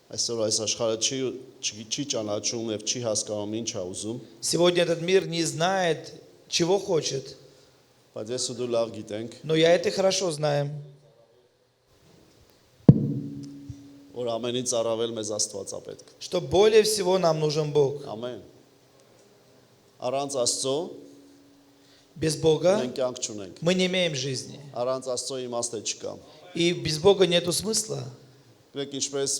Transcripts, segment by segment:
Այսօր այս աշխարհը չի ճանաչում եւ չի հասկանում ինչ է ուզում, Сегодня этот мир не знает, чего хочет. բայց ես ու դու լավ գիտենք, Но я это хорошо знаем, որ ամենից առավել մեզ Աստված է պետք։ что более всего нам нужен Бог. Ամեն։ Առանց Աստծո Без Бога մենք կյանք չունենք։ мы не имеем жизни. Առանց Աստծո իմաստ չկա։ И без Бога нету смысла. Գիտեք ինչպես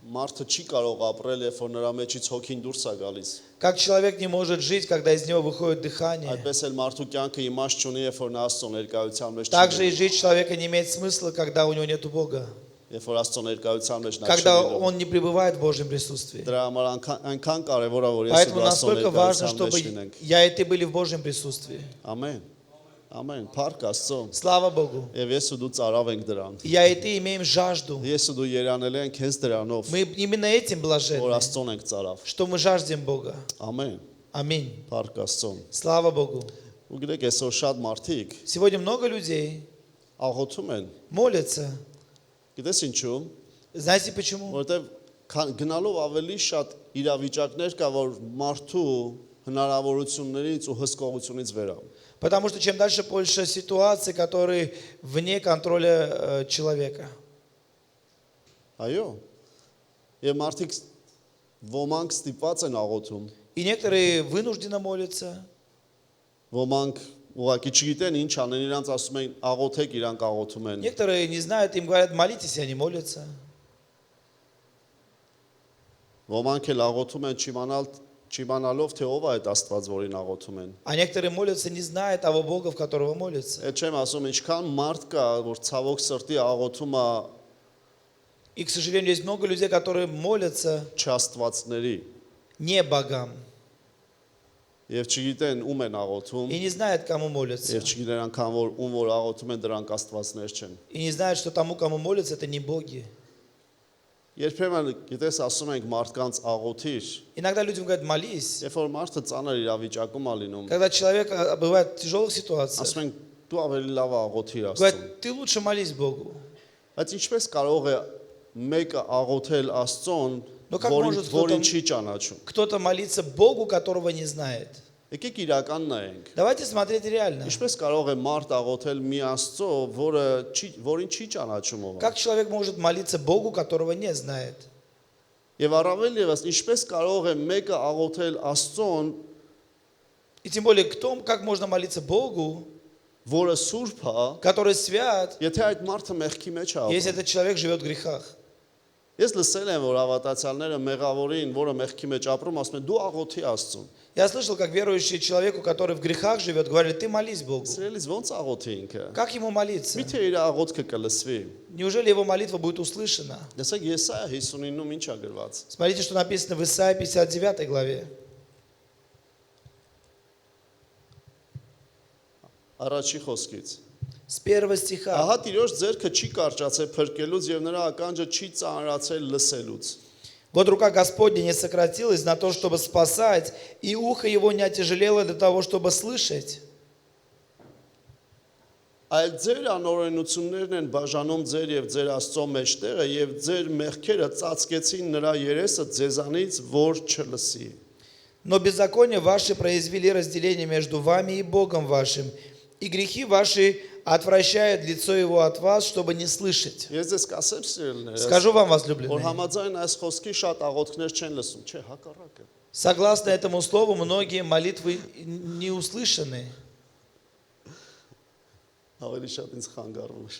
մարդը չի կարող ապրել, երբ որ նրա մեջից հոգին դուրս է галիս։ Как человек не может жить, когда из него выходит дыхание. Այդպես էլ մարդու կյանքը իմաստ չունի, երբ որ նա Աստծո ներկայության մեջ Также и жизнь человека не имеет смысла, когда у него нету Бога. Երբ որ Աստծո ներկայության մեջ նա Когда չի։ он не пребывает в Божьем присутствии. Դրա համար այնքան կարևոր է, որ ես ու Поэтому դու Աստծո насколько важно, ներկայության чтобы մեջ լինենք։ я и ты были в Божьем присутствии. Ամեն։ Ամեն։ Փառք Աստծո։ Слава Богу. Եվ ես ու դու ծարավ ենք դրան։ Я и ты имеем жажду. Ես ու դու երանել ենք հենց դրանով, Мы именно этим որ блаженны, Աստծոն ենք ծարավ։ что мы жаждем Бога. Ամեն։ Аминь. Փառք Աստծոն։ Слава Богу. Ու գիտեք, այսօր շատ մարդիկ Сегодня много людей աղոթում են։ молятся. Գիտես ինչու՞։ Знаете почему? Որովհետև գնալով ավելի շատ իրավիճակներ կա, որ մարդու հնարավորություններից ու հսկողությունից վեր է։ Потому что чем дальше, больше ситуаций, которые вне контроля человека. Այո։ Եվ մարդիկ ոմանք ստիպված են աղոթում, И некоторые вынужденно молятся, ոմանք ուղղակի չգիտեն ինչ անեն, իրանց ասում են աղոթեք, իրանք աղոթում են։ некоторые не знают, им говорят, молитесь, и они молятся. Ոմանք էլ աղոթում են չիմանալով թե ով է այդ Աստված, որին աղոթում են։ А некоторые молятся, не зная того Бога, в которого молятся. Այդ չեմ ասում, ինչքան մարդ կա, որ ցավոք սրտի աղոթում է И, к сожалению, есть много людей, которые молятся չաստվածների не богам եւ չգիտեն ում են աղոթում и не знают, кому молятся. եւ չգիտեն անգամ որ ում որ աղոթում են դրանք Աստվածներ չեն։ И не знают, что тому, кому молятся, это не боги. Երբեմն գիտես ասում ենք մարդկանց աղոթիր, Иногда людям говорят, молись. երբ որ մարդը ծանր իրավիճակում է լինում, Когда человек бывает в тяжелых ситуациях, ասում ենք դու ավելի լավ է աղոթիր Աստծուն։ говорят, ты лучше молись Богу. Բայց ինչպես կարող է մեկը աղոթել Աստծուն, Но как может որին չի ճանաչում։ кто-то молиться Богу, которого не знает? Եկեք իրական նայենք։ Давайте смотреть реально. Ինչպես կարող է մարդ աղոթել մի Աստծո, որին չի ճանաչում ով։ Как человек может молиться Богу, которого не знает? Եվ առավել եւս ինչպես կարող է մեկը աղոթել Աստծուն, И тем более, как можно молиться Богу, որը սուրբ է, который свят, եթե այդ մարդը մեղքի մեջ է если ապրում։ этот человек живет в грехах? Ես լսել եմ, որ հավատացյալները մեղավորին, որը մեղքի մեջ ապրում, ասում են դու աղոթի Աստծուն։ Я слышал, как верующий человеку, который в грехах живет, говорит, ты молись Богу. Սիրելիս ոնց աղոթի ինքը։ Как ему молиться? Միթե իր աղոթքը կլսվի։ Неужели его молитва будет услышана? Լսեք Եսայա 59-ում ինչ է գրված։ Смотрите, что написано в Исаии 59 главе. Առաջի խոսքից։ С первого стиха. Ահա Տիրոջ ձեռքը չի կարճացել փրկելուց եւ նրա ականջը չի ծանրացել լսելուց։ Вот рука Господня не сократилась на то, чтобы спасать, и ухо его не отяжелело для того, чтобы слышать. Այլ ձեր անօրենություններն են բաժանում ձեր եւ ձեր Աստծո մեջտեղը եւ ձեր մեղքերը ծածկեցին նրա երեսը ձեզանից, որ չլսի։ Но беззакония ваши произвели разделение между вами и Богом вашим, и грехи ваши отвращают лицо его от вас, чтобы не слышать. Ես ձեզ կասեմ սիրելիներ, Скажу вам, որ возлюбленные, համաձայն այս խոսքի շատ աղոթքներ չեն լսում, չէ, հակառակը։ согласно этому слову, многие молитвы не услышаны. Ավելի շատ ինձ խանգարվում է։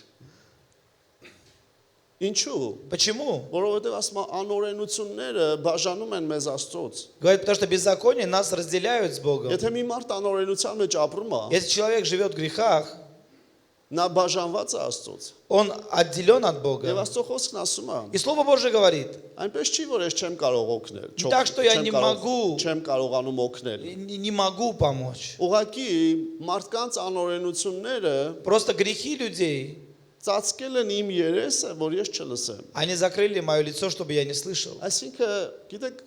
Ինչու՞։ Почему? Որովհետեւ ասում անօրենությունները բաժանում են մեզ Աստծոց։ Говорит, потому что беззаконие нас разделяют с Богом. Եթե մի մարդ անօրենության մեջ ապրում է, Если человек живет в грехах, նա բաժանված է Աստծոց։ он отделен от Եվ Бога. Աստծո խոսքն ասում է. И Слово Божие говорит, Այնպես չի, որ ես չեմ կարող օգնել։ Так что я не могу. Չեմ կարողանում օգնել։ не могу помочь. Ուղղակի մարդկանց անօրենությունները Просто грехи людей, ծածկել են իմ երեսը, որ ես չլսեմ։ они закрыли мое лицо, чтобы я не слышал. Այսինքն, գիտեք,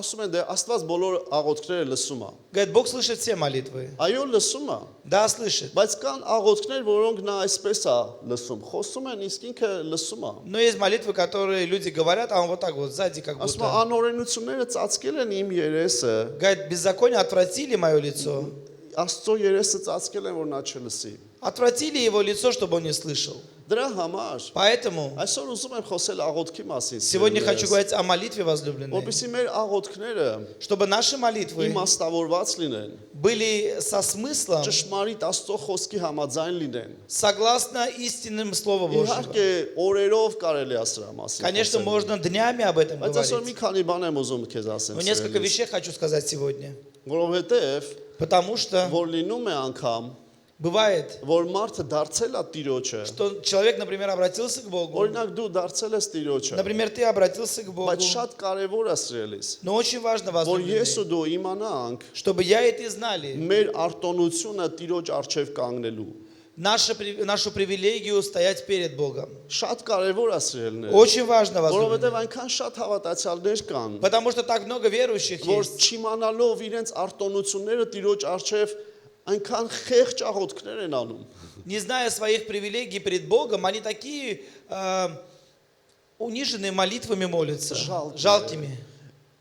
ասում են դե Աստված բոլոր աղոթքները լսում է։ Говорит, Бог слышит все молитвы. Այո, լսում է, Да, слышит. բայց կան աղոթքներ, որոնք նա այսպես է լսում։ Խոսում են, իսկ ինքը լսում է։ Но есть молитвы, которые люди говорят, а он вот так вот сзади как Ասում է будто. անօրենությունները ծածկել են իմ երեսը, Говорит, беззаконие отвратили мое лицо. Աստծո երեսը ծածկել են, որ նա չլսի։ Отвратили его лицо, чтобы он не слышал. Դրա համար Поэтому այսօր ուզում եմ խոսել աղոթքի մասին։ сегодня хочу говорить о молитве возлюбленной. Որպեսզի մեր աղոթքները Чтобы наши молитвы իմաստավորված լինեն, были со смыслом, ճշմարիտ Աստծո խոսքի համաձայն լինեն։ согласно истинным Слову Божьему. Իհարկե, օրերով կարելի է սրա մասին Конечно, խոսել։ можно днями об этом Բայց այսօր մի говорить. քանի բան եմ ուզում քեզ ասեմ։ Но несколько սիրելիս, вещей хочу сказать сегодня. Որովհետև Потому что որ լինում է անգամ, бывает, որ մարդը դարձել է Տիրոջը, что человек, например, обратился к Богу. օրինակ դու դարձել ես Տիրոջը, Например, ты обратился к Богу. բայց շատ կարևոր է սիրելիս, Но очень важно, որ ես возлюбленные, ու դու իմանանք чтобы я и ты знали մեր արտոնությունը Տիրոջ առջև կանգնելու։ нашу привилегию стоять перед Богом. Շատ կարևոր է սիրելներ, Очень важно, որովհետև возлюбленные. այնքան շատ հավատացյալներ կան, Потому что так много верующих որ есть, չիմանալով իրենց արտոնությունները Տիրոջ առջև այնքան խեղճ աղոթքներ են անում։ не зная своих привилегий перед Богом, они такие униженные молитвами молятся, Жалкие. жалкими.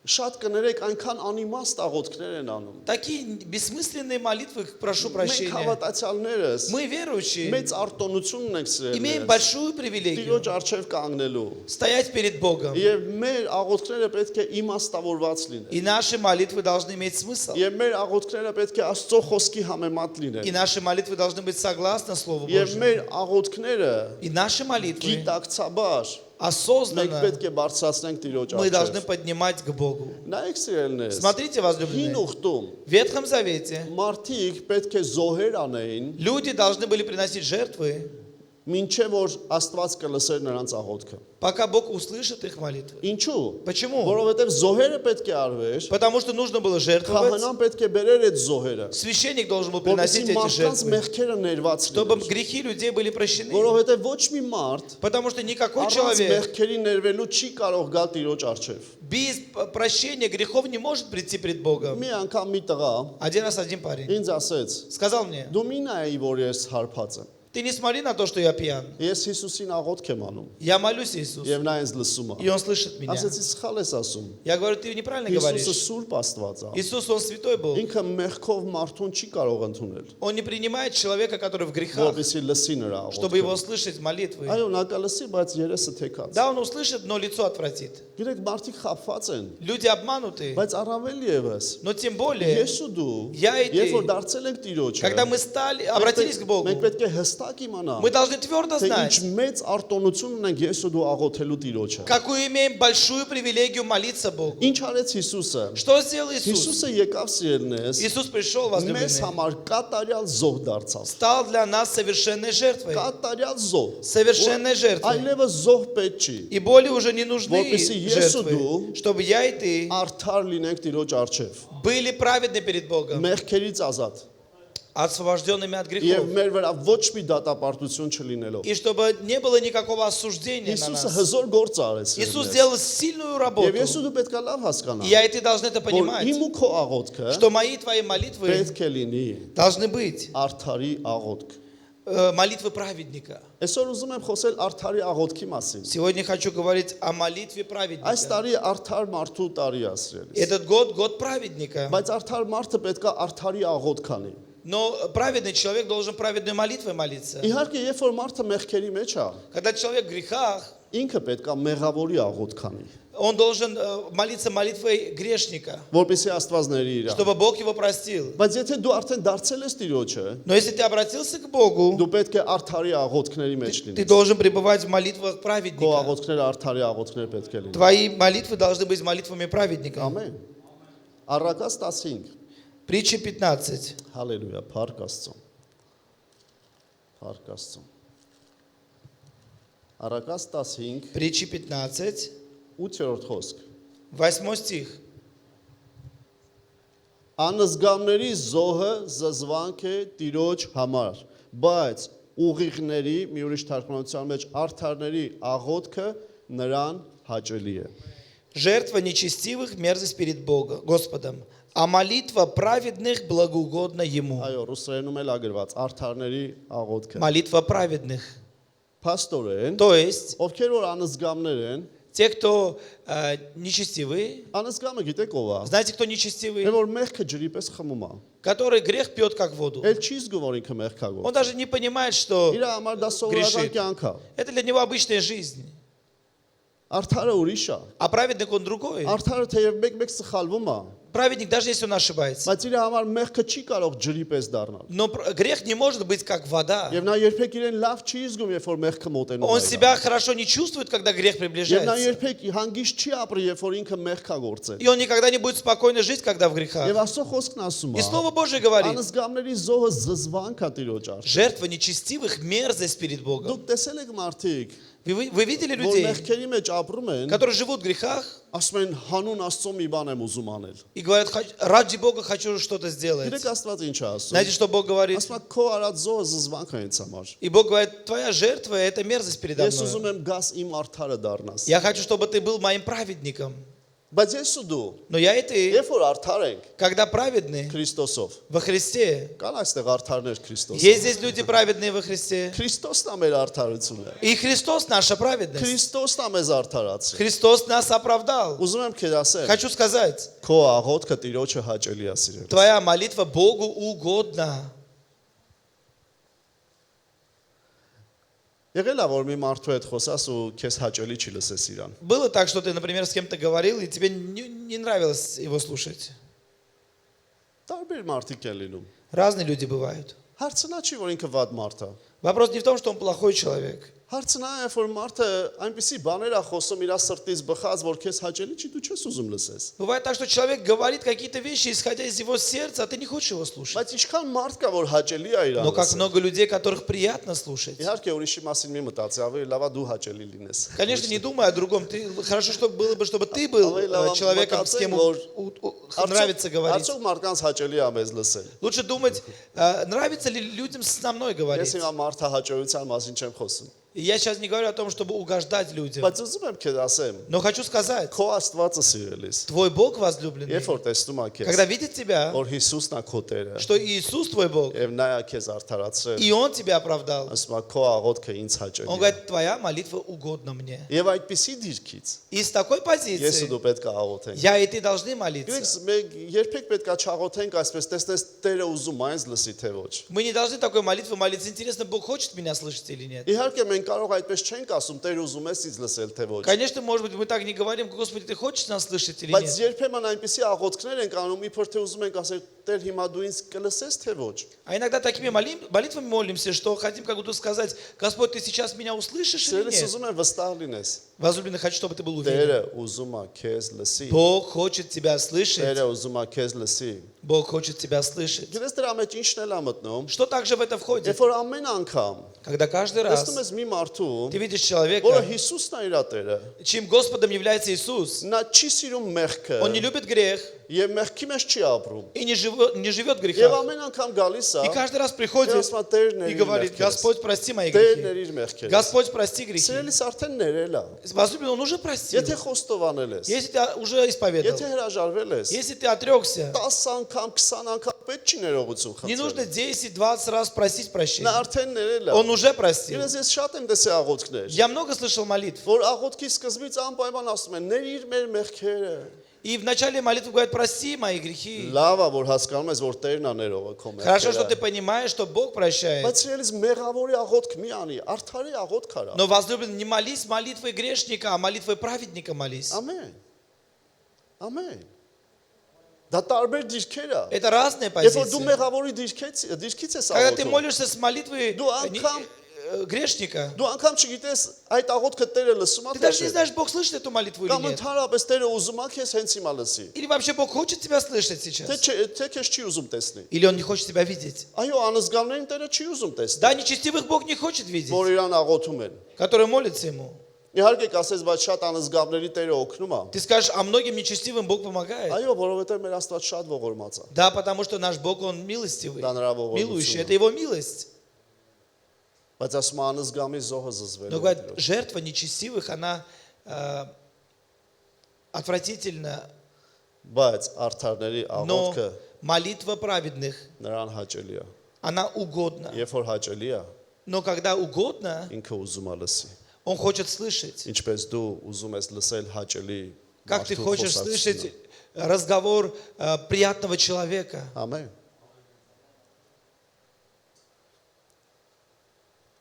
Շատ կներեք այնքան անիմաստ աղոթքներ են անում։ Такие бессмысленные молитвы, прошу Մենք прощения. հավատացյալներս Мы, верующие, մեծ արտոնություն ունենք имеем սիրել։ большую привилегию Տիրոջ առջև կանգնելու։ стоять перед Богом. Եվ մեր աղոթքները պետք է իմաստավորված լինեն։ И наши молитвы должны иметь смысл. Եվ մեր աղոթքները պետք է Աստծո խոսքի համեմատ И լինեն։ наши молитвы должны быть согласны Слову Եվ Божьему. մեր աղոթքները И наши молитвы գիտակցաբար մենք осознанно պետք է բարձրացնենք Տիրոջ мы должны առջև։ поднимать к Богу. Նայեք սիրելիներս։ Смотрите, Հին возлюбленные, ուխտում в Ветхом Завете մարդիկ պետք է զոհեր անեին, люди должны были приносить жертвы, մինչև որ Աստված կլսեր նրանց աղոթքը։ пока Бог услышит их молитвы. Ինչու՞։ Почему? Որովհետև զոհերը պետք է արվեր, Потому что нужно было жертвовать. քահանան պետք է բերեր այդ զոհերը, Священник должен был որովհետև приносить эти մարդկանց жертвы, մեղքերը ներված чтобы լինեն։ грехи людей были прощены. Որովհետև ոչ մի մարդ Потому что никакой առանց человек մեղքերի ներվելու չի կարող գալ Տիրոջ առջև։ без прощения грехов не может прийти пред Богом. Մի անգամ մի տղա Один раз один парень ինձ ասեց. сказал мне: Դու մի նայի, որ ես հարբած եմ։ ты не смотри на то, что я пьян. Ես Հիսուսին աղոթք եմ անում, Я молюсь Иисусу, եւ նա ինձ լսում и է։ Он слышит меня. Ասեցի սխալ ես ասում։ Я говорю, ты неправильно Հիսուսը говоришь. սուրբ Աստված է։ Иисус, Он святой был. Ինքը մեղքով մարդուն չի կարող ընդունել, Он не принимает человека, который в грехах, որովհետեւ լսի нրա чтобы его աղոթքը։ слышать молитвы. Այո, նա կլսի, բայց երեսը թեքած։ Да, он услышит, но лицо отвратит. Գիտեք, մարդիկ խափված են, Люди обмануты, բայց առավել եւս но тем более, ես ու դու, Я и ты. երբ որ դարձել ենք Տիրոջը, когда мы обратились к Богу, մենք պետք է հստակ իմանանք, мы должны твердо թե ինչ знать, մեծ արտոնություն ունենք ես ու դու աղոթելու Տիրոջը։ какую имеем большую привилегию молиться Богу. Ինչ արեց Հիսուսը։ Что сделал Иисус? Հիսուսը եկավ սիրելնես, Иисус пришел, մեզ возлюбленные, համար կատարյալ զոհ դարձավ։ стал для нас совершенной жертвой. Կատարյալ զոհ։ Совершенной жертвой. Այլևս զոհ պետք չի։ И более уже не нужны Որպեսզի ես ու жертвы, դու чтобы я и ты Արդար լինենք Տիրոջ առջև։ были праведны перед Богом, Մեղքերից ազատ։ освобожденными от Եվ грехов. մեր վրա ոչ մի դատապարտություն չլինելով։ И чтобы не было никакого осуждения на Հիսուսը нас. հզոր գործ արեց։ Иисус сделал сильную Եվ работу. ես ու դու պետք է лав И հասկանալ, я и ты должны это որ понимать, իմ ու քո աղոթքը что мои и твои молитвы պետք է լինի должны быть արդարի աղոթք։ молитвы праведника. Այսօր ուզում եմ խոսել արդարի աղոթքի մասին։ Сегодня хочу говорить о молитве Այս праведника. տարի արդար մարդու տարի ասրելիս։ Этот год праведника. Բայց արդար մարդը պետք է արդարի աղոթք անի։ Но праведный человек должен праведной молитвой молиться. Իհարկե, երբ որ մարդը մեղքերի մեջ է, Когда человек в грехах, ինքը պետք է մեղավորի աղոթք անի, он должен молиться молитвой грешника, որպեսզի Աստված ների իր։ чтобы Бог его простил. Բայց եթե դու արդեն դարձել ես Տիրոջը, Но если ты обратился к Богу, դու պետք է արդարի աղոթքների մեջ ты լինես։ должен пребывать в молитвах Քո праведника. աղոթքները արդարի աղոթքներ պետք է լինեն։ Твои молитвы должны быть молитвами праведника. Ամեն։ Առակաց 15։ Притча 15. Հալելույա, փառք Աստծո։ Փառք Աստծո։ Առակաց 15, Притча 15, 8-րդ խոսք։ 8 стих. Անզգամների զոհը զզվանք է Տիրոջ համար, բայց ուղիղների, մի ուրիշ թարգմանության մեջ արդարների աղոթքը նրան հաճելի է։ Жертва нечестивых – мерзость перед Богом, Господом, а молитва праведных благоугодна Ему. Այո, ռուսերենում էլ ագրված արդարների աղոթքը։ Молитва праведных. Փաստորեն, То есть, ովքեր որ անզգամներ են, те, кто нечестивые, անզգամը գիտեք ով է։ знаете, кто Է нечестивый? որ մեղքը ջրի պես խմում է։ Который грех пьет как воду. Էլ չի զգում որ ինքը մեղքագործ։ Он даже не понимает, что Իր համար դա սովորական Գրիշիտ։ կյանք է։ это для него обычная жизнь. Արդարը ուրիշ է։ А праведник он другой. Արդարը թեև մեկ-մեկ սխալվում է, Праведник, даже если он ошибается. բայց իր համար մեղքը չի կարող ջրի պես դառնալ։ Но грех не может быть как вода. Եվ նա երբեք իրեն лав չի զգում, երբ որ մեղքը մոտենում Он է։ себя хорошо не чувствует, когда грех Եվ նա приближается. երբեք հանգիստ չի ապրի, երբ որ ինքը մեղքագործ է։ И он никогда не будет спокойно жить, когда в грехах. Եվ Աստծո խոսքն ասում И է. Слово Божие говорит, Անզգամների զոհը զզվանք է Տիրոջ արժե։ жертва нечестивых – мерзость перед Богом. Դուք տեսել եք մարդիկ, Вы видели որ людей, մեղքերի մեջ ապրում են, которые живут в грехах ասում են հանուն Աստծո մի բան եմ ուզում անել։ и говорят, ради Бога хочу что-то сделать. Գիտեք Աստված ինչ է ասում։ Знаете, что Бог говорит? Ասում է քո արած զոհը զզվանք է ինձ համար։ И Бог говорит, твоя жертва – это мерзость передо Ես ուզում мной. եմ գաս իմ արդարը դառնաս։ Я хочу, чтобы ты был моим праведником. Բայց ես ու դու, Но я и ты, երբ որ արդար ենք когда праведны Քրիստոսով, во Христе, կան այստեղ արդարներ Քրիստոսով։ есть здесь люди праведные во Христе. Քրիստոսն է մեր արդարությունը։ И Христос наша праведность. Քրիստոսն է մեզ արդարացրել։ Христос нас оправдал. Ուզում եմ քեզ ասել, Хочу сказать, քո աղոթքը Տիրոջը հաճելի է սիրել։ твоя молитва Богу угодна. Եղել է որ մի մարդու հետ խոսաս ու քեզ հաճելի չի լսես իրան։ Было так, что ты, например, с кем-то говорил, и тебе не нравилось его слушать. Տարբեր մարդիկ են լինում։ Разные люди бывают. Հարցը նա չի որ ինքը վատ մարդ է։ Вопрос не в том, что он плохой человек. Հարցը նա է որ մարդը այնպեսի բաներ է խոսում իր սրտից բխած, որ քեզ հաճելի չի, դու չես ուզում լսես։ Бывает так, что человек говорит какие-то вещи, исходя из его сердца, а ты не хочешь его слушать. Բայց ինչքան մարդ кա որ հաճելի է իրան։ Но как много людей, которых приятно слушать. Իհարկե ուրիշի մասին մի մտածի, ավելի լավա դու հաճելի լինես։ Конечно, не думай о другом. Хорошо, чтобы было бы, чтобы ты был человеком, с кем нравится говорить. Արդյոք մարդկանց հաճելի է մեզ լսել։ Лучше думать, нравится ли людям со мной Ես говорить. հիմա մարդը հաճելիության մասին չեմ խոսում։ И я сейчас не говорю о том, чтобы угождать людям. Բայց ուզում եմ քեզ ասեմ, Но хочу сказать, քո Աստվածը սիրելիս, твой Бог возлюбленный, երբ որ տեսնում է քեզ, когда видит тебя, որ Հիսուսն է քո Տերը, что Иисус твой Бог, եւ նա է քեզ արդարացրել, и Он тебя оправдал, ասում է քո աղոթքը ինձ Он հաճելի է։ говорит, твоя молитва угодна мне. Եվ այդպիսի դիրքից И с такой ես ու позиции դու պետք է աղոթենք։ я и ты должны молиться. Գիտեք, մենք երբեք պետք է չաղոթենք այսպես, տեսնես Տերը ուզում է ինձ лսի թե ոչ։ Мы не должны такой молитвы молиться. Интересно, Бог хочет меня слышать или нет? Իհարկե մենք կարող այդպես չենք ասում Տեր ուզում ես ինձ լսել թե ոչ։ Конечно, может быть, мы так не говорим, Господи, ты хочешь нас слышать или Բայց нет? երբեմն այնպիսի աղոթքներ ենք անում, իբր թե ուզում ենք ասել Տեր հիմա դու ինձ կլսես թե ոչ։ А иногда такими молитвами молимся, что хотим как будто сказать, Господь, ты сейчас меня услышишь или Սիրելիս нет? ուզում եմ վստահ լինես։ Возлюбленный, хочу, чтобы ты был уверен. Տերը ուզում է քեզ լսի։ Бог хочет тебя слышать. Տերը ուզում է քեզ լսի։ Бог хочет тебя слышать. Գիտես դրա մեջ ինչն էլ է մտնում։ Что также в это входит? Երբ որ ամեն անգամ Когда каждый раз տեսնում ես մի մարդու, ты видишь որը человека, Հիսուսն է իր Տերը, чьим Господом является Иисус, նա չի սիրում մեղքը он не любит грех եւ мեղքի մեջ չի ապրում։ и не живет в Եվ грехах. ամեն անգամ գալիս է И каждый раз եւ приходит ասում է Տերն и էր говорит, իր Господь, прости мои Տերն грехи. էր իր մեղքերը։ Господь, прости грехи. Սիրելիս արդեն ներել է։ Возлюбленный, он уже простил. Եթե խոստովանել ես, Если ты уже исповедал, եթե հրաժարվել ես, если ты отрекся, 10 անգամ, 20 անգամ պետք չի ներողություն не нужно խնդրել։ 10-20 раз просить прощения. Նա արդեն ներել է։ Он уже простил. Ես շատ եմ տեսել աղոթքներ, Я много слышал молитв. որ աղոթքի սկզբից անպայման ասում են՝ «Ներ իր մեր մեղքերը»։ И в начале молитвы говорят, прости мои грехи. Լավ է, որ հասկանում ես, որ Տերն է ներողը քո Хорошо, что ты մեղքերը։ понимаешь, что Бог прощает. Բայց սիրելիս մեղավորի աղոթք մի անի, արդարի աղոթք արա։ Но, возлюбленный, не молись молитвой грешника, а молитвой праведника молись. Ամեն։ Ամեն։ Դա տարբեր դիրքեր է։ Это разные Երբ որ դու позиции. մեղավորի դիրքից ես Когда ты աղոթում, молишься с молитвой грешника, դու անգամ չգիտես այդ աղոթքը Տերը լսում է ты թե даже не չէ։ знаешь, Бог слышит эту молитву или Կամ нет. ընդհանրապես Տերը ուզում է քեզ հենց հիմա լսի։ Или вообще Бог хочет тебя слышать Թե сейчас. թե քեզ չի ուզում տեսնի։ Или Он не хочет тебя видеть. Այո, անզգալներին Տերը չի ուզում տեսնել, Да, нечестивых Бог не хочет видеть, որ իրան աղոթում են։ которые молятся Ему. Իհարկե կասես, բայց շատ անզգալների Տերը օգնում է։ Ты скажешь, а многим нечестивым Бог помогает. Այո, որովհետև մեր Աստված շատ ողորմած է։ Да, потому что наш Бог, Он милостивый, Դա նրա милующий. Это ողորմությունը։ Его милость. Բայց ասում է անզգամի զոհը զզվել։ Но говорят, жертва нечестивых, она отвратительно, բայց արդարների но աղոթքը молитва праведных, նրան հաճելի է։ она угодна. Երբ որ հաճելի է, Но когда угодно, ինքը ուզում է լսի։ он хочет слышать. Ինչպես դու уզում ես лսել հաճելի Как ты մարդու хочешь խոսակցությունը։ слышать разговор приятного человека. Ամեն։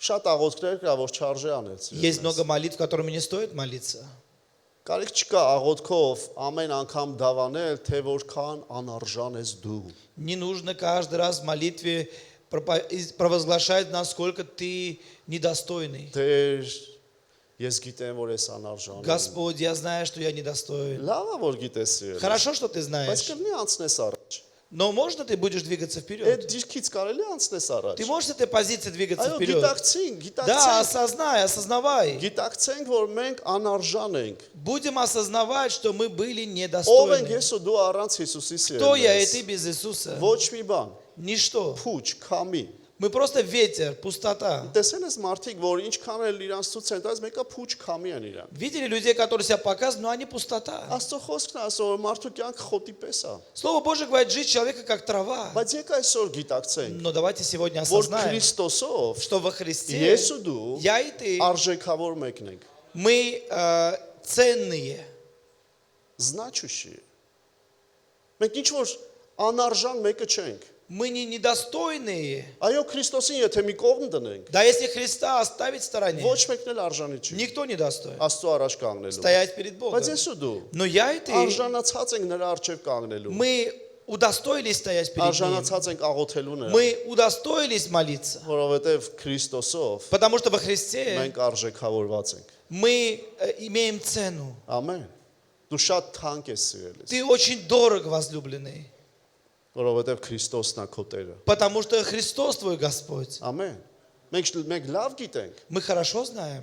Շատ աղոթքներ կա, որ չարժե անել։ Есть много молитв, которыми не стоит молиться. Կարիք չկա աղոթքով ամեն անգամ դավանել, թե որքան անարժան ես դու։ Не нужно каждый раз в молитве провозглашать, насколько ты недостойный. Տեր, ես գիտեմ, որ ես անարժան եմ։ Господь, я знаю, что я недостоин. Լավ է, որ գիտես սիրել։ Хорошо, что ты Բայց знаешь. կլինի անցնես առաջ։ Но можно ты будешь двигаться Այդ вперед? դիրքից կարելի անցնես առաջ։ Ты можешь с этой позиции двигаться Այո, вперед? գիտակցին, Да, осознавай. գիտակցենք, որ մենք անարժան ենք։ Будем осознавать, что мы были Ով ենք недостойны. ես ու дու առանց Հիսուսի Кто я и սիրելիս։ ты без Иисуса? Ոչ մի բան, Ничто. փուչ, քամի։ Мы просто ветер, пустота. Տեսել ես մարդիկ, որ ինչքան էլ իրանց ցույց են տալիս, մեկը փուչ քամի են իրան։ Видели людей, которые себя показывают, но они пустота. Աստծո խոսքն է ասում, որ մարդու կյանքը խոտի պես է։ Слово Божье говорит, жизнь человека как трава. Բայց եկա այսօր գիտակցենք, Но давайте сегодня որ осознаем, Քրիստոսով что во Христе ես ու դու я и ты, արժեքավոր մեկն ենք։ мы ценные. Значущие։ Մենք ինչ որ անարժան մեկը չենք։ Мы не недостойные. Այո, Քրիստոսին եթե մի կողմ դնենք, Да если Христа оставить в стороне, ոչ մեկն էլ արժանի չի։ никто не достоин Աստծո առաջ կանգնելու։ стоять перед Богом. Բայց ես ու դու Но я и ты, արժանացած ենք նրա առջև կանգնելու։ мы удостоились стоять перед Ним. Արժանացած ենք աղոթելու նրան, Мы удостоились молиться. որովհետև Քրիստոսով Потому что во Христе մենք արժեքավորված ենք։ мы имеем цену. Ամեն։ Դու շատ թանկ ես սիրելիս, Ты очень дорог, возлюбленный. որովհետև Քրիստոսն է քո Տերը։ Потому что Христос твой Господь. Ամեն։ Մենք լավ գիտենք, Мы хорошо знаем.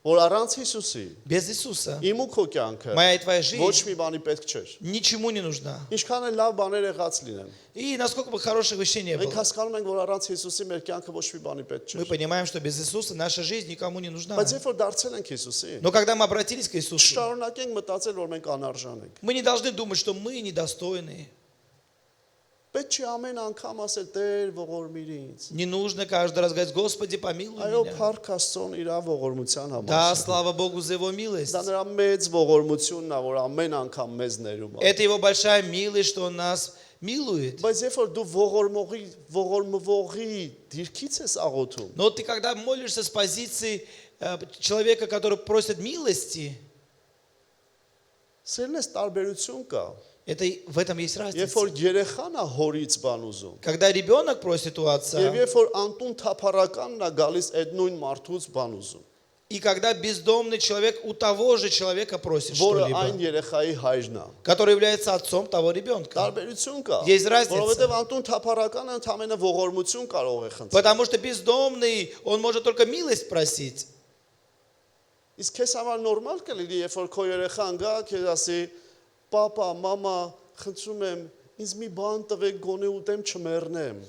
որ առանց Հիսուսի Без Иисуса իմ ու քո կյանքը моя и твоя ոչ жизнь մի բանի պետք չէր։ ничему не нужна. Ինչքան էլ լավ բաներ եղած լինեն։ И насколько бы хороших вещей не Մենք было, հասկանում ենք, որ առանց Հիսուսի մեր կյանքը ոչ մի բանի պետք мы չէր։ понимаем, что без Иисуса наша жизнь никому не нужна. Բայց երբ որ դարձել ենք Հիսուսի, Но когда мы обратились к Иисусу, շարունակենք մտածել, որ մենք անարժան ենք։ мы не должны думать, что мы недостойны. Պետք չի ամեն անգամ ասել Տեր ողորմիր ինձ։ Не нужно каждый раз говорить, Господи, помилуй Այո, меня. Փառք Աստծուն իր ողորմության Да, համար։ слава Богу за Его милость. Դա նրա մեծ ողորմությունն է, որ ամեն անգամ մեզ ներում է։ Это Его большая милость, что Он нас милует. Բայց երբ որ դու ողորմողի դիրքից ես աղոթում, Но ты когда молишься с позиции человека, который просит милости, սերնես տարբերություն կա։ в этом есть Երբ разница. որ երեխան է հորից բան ուզում, Когда ребенок просит у отца, եւ երբ որ անտուն թափառականն է գալիս այդ նույն մարդուց բան ուզում, и когда бездомный человек у того же человека просит որը այն что-либо, երեխայի հայրն է։ который является отцом того ребенка. Տարբերություն կա։ Есть разница. Որովհետև անտուն թափառականը ընդամենը ողորմություն կարող է խնդրել։ Потому что бездомный, он может только милость просить. Իսկ քեզ համար նորմալ կլինի, երբ որ քո երեխան գա, քեզ ասի. Պապա, մամա, խնդրում եմ, ինձ մի բան տվեք գոնե ուտեմ չմեռնեմ։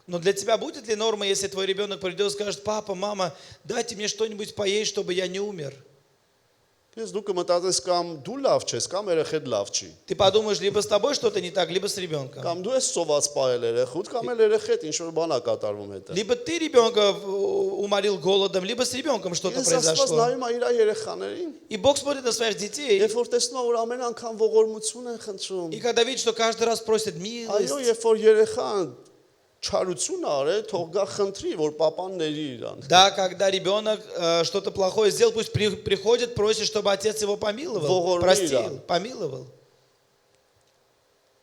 Но для тебя будет ли норма, если твой ребенок придет и скажет, папа, мама, дайте мне что-нибудь поесть, чтобы я не умер? Ես դու կմտածես կամ դու лав չես, կամ երեխեդ լավ չի։ Ты подумаешь, либо с тобой что-то не так, либо с ребенком. Կամ դու ես սոված պահել երեխուդ, կամ էլ երեխեդ ինչ որ բան է կատարվում հետը։ Либо ты ребенка уморил голодом, либо с ребенком что-то Ես Աստված произошло. նայում եմ իր երեխաներին, И Бог смотрит на своих детей, երբ որ տեսնում եմ, որ ամեն անգամ ողորմություն են խնդրում։ и когда видит, что каждый раз просит Այո, милость, երբ որ երեխան չարություն արել, թող гա խնդրի, որ papan ների իրան։ да, когда ребенок что-то плохое сделал, пусть приходит, просит, чтобы отец его помиловал, Ողորմի простил, իրան։ помиловал.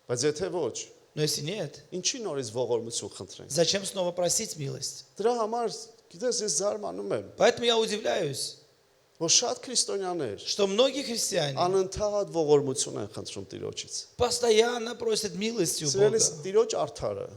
Բայց եթե ոչ, Но если нет, ինչի նորից ողորմություն խնդրենք։ зачем снова просить милость? Դրա համար, գիտես, ես զարմանում եմ, Поэтому я удивляюсь, որ շատ քրիստոնյաներ что многие христиане անընդհատ ողորմություն են խնդրում Տիրոջից։ постоянно просят милости у Бога. Սիրելիս Տիրոջ արդարը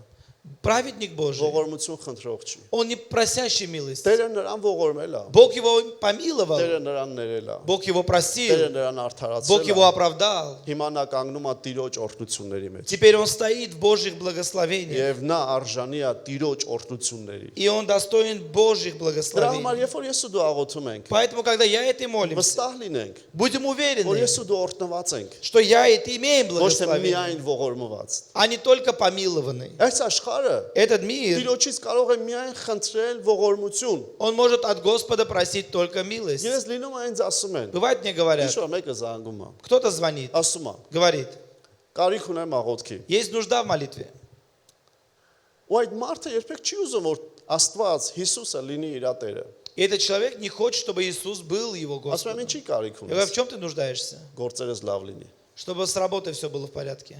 Праведник Божий, ողորմություն խնդրող չի։ он не просящий милость. Տերը նրան ողորմել է, Бог его помиловал, Տերը նրան ներել է, Бог его Տերը простил, նրան Бог արդարացրել его է։ оправдал. Հիմա նա կանգնում է Տիրոջ օրհնությունների մեջ։ Теперь он стоит в Божьих благословениях. Եվ նա արժանի է Տիրոջ օրհնությունների։ И он достоин Божьих Դրա благословений. համար երբ որ ես ու դու աղոթում ենք, Поэтому, когда я это молимся, վստահ լինենք, будем որ уверены, ես ու դու օրհնված ենք, что я это имеем ոչ թե благословение, միայն ողորմված։ а не только помилованный. Այս աշխարհը Этот мир, Տիրոջից կարող է միայն խնդրել ողորմություն։ он может от Господа просить только милость. Ես լինում է ինձ ասում են, Бывает, мне говорят, ինչ որ մեկը զանգում է, кто-то звонит, ասում է, говорит, կարիք ունեմ աղոթքի։ есть нужда в молитве. Ու այդ մարդը երբեք չի ուզում որ Աստված Հիսուսը լինի իր Տերը։ И этот человек не хочет, чтобы Иисус был его Ասում եմ, Господом. ինչի կարիք Я говорю, в ունես։ чем ты нуждаешься? Գործերս լավ լինի։ Чтобы с работой все было в порядке.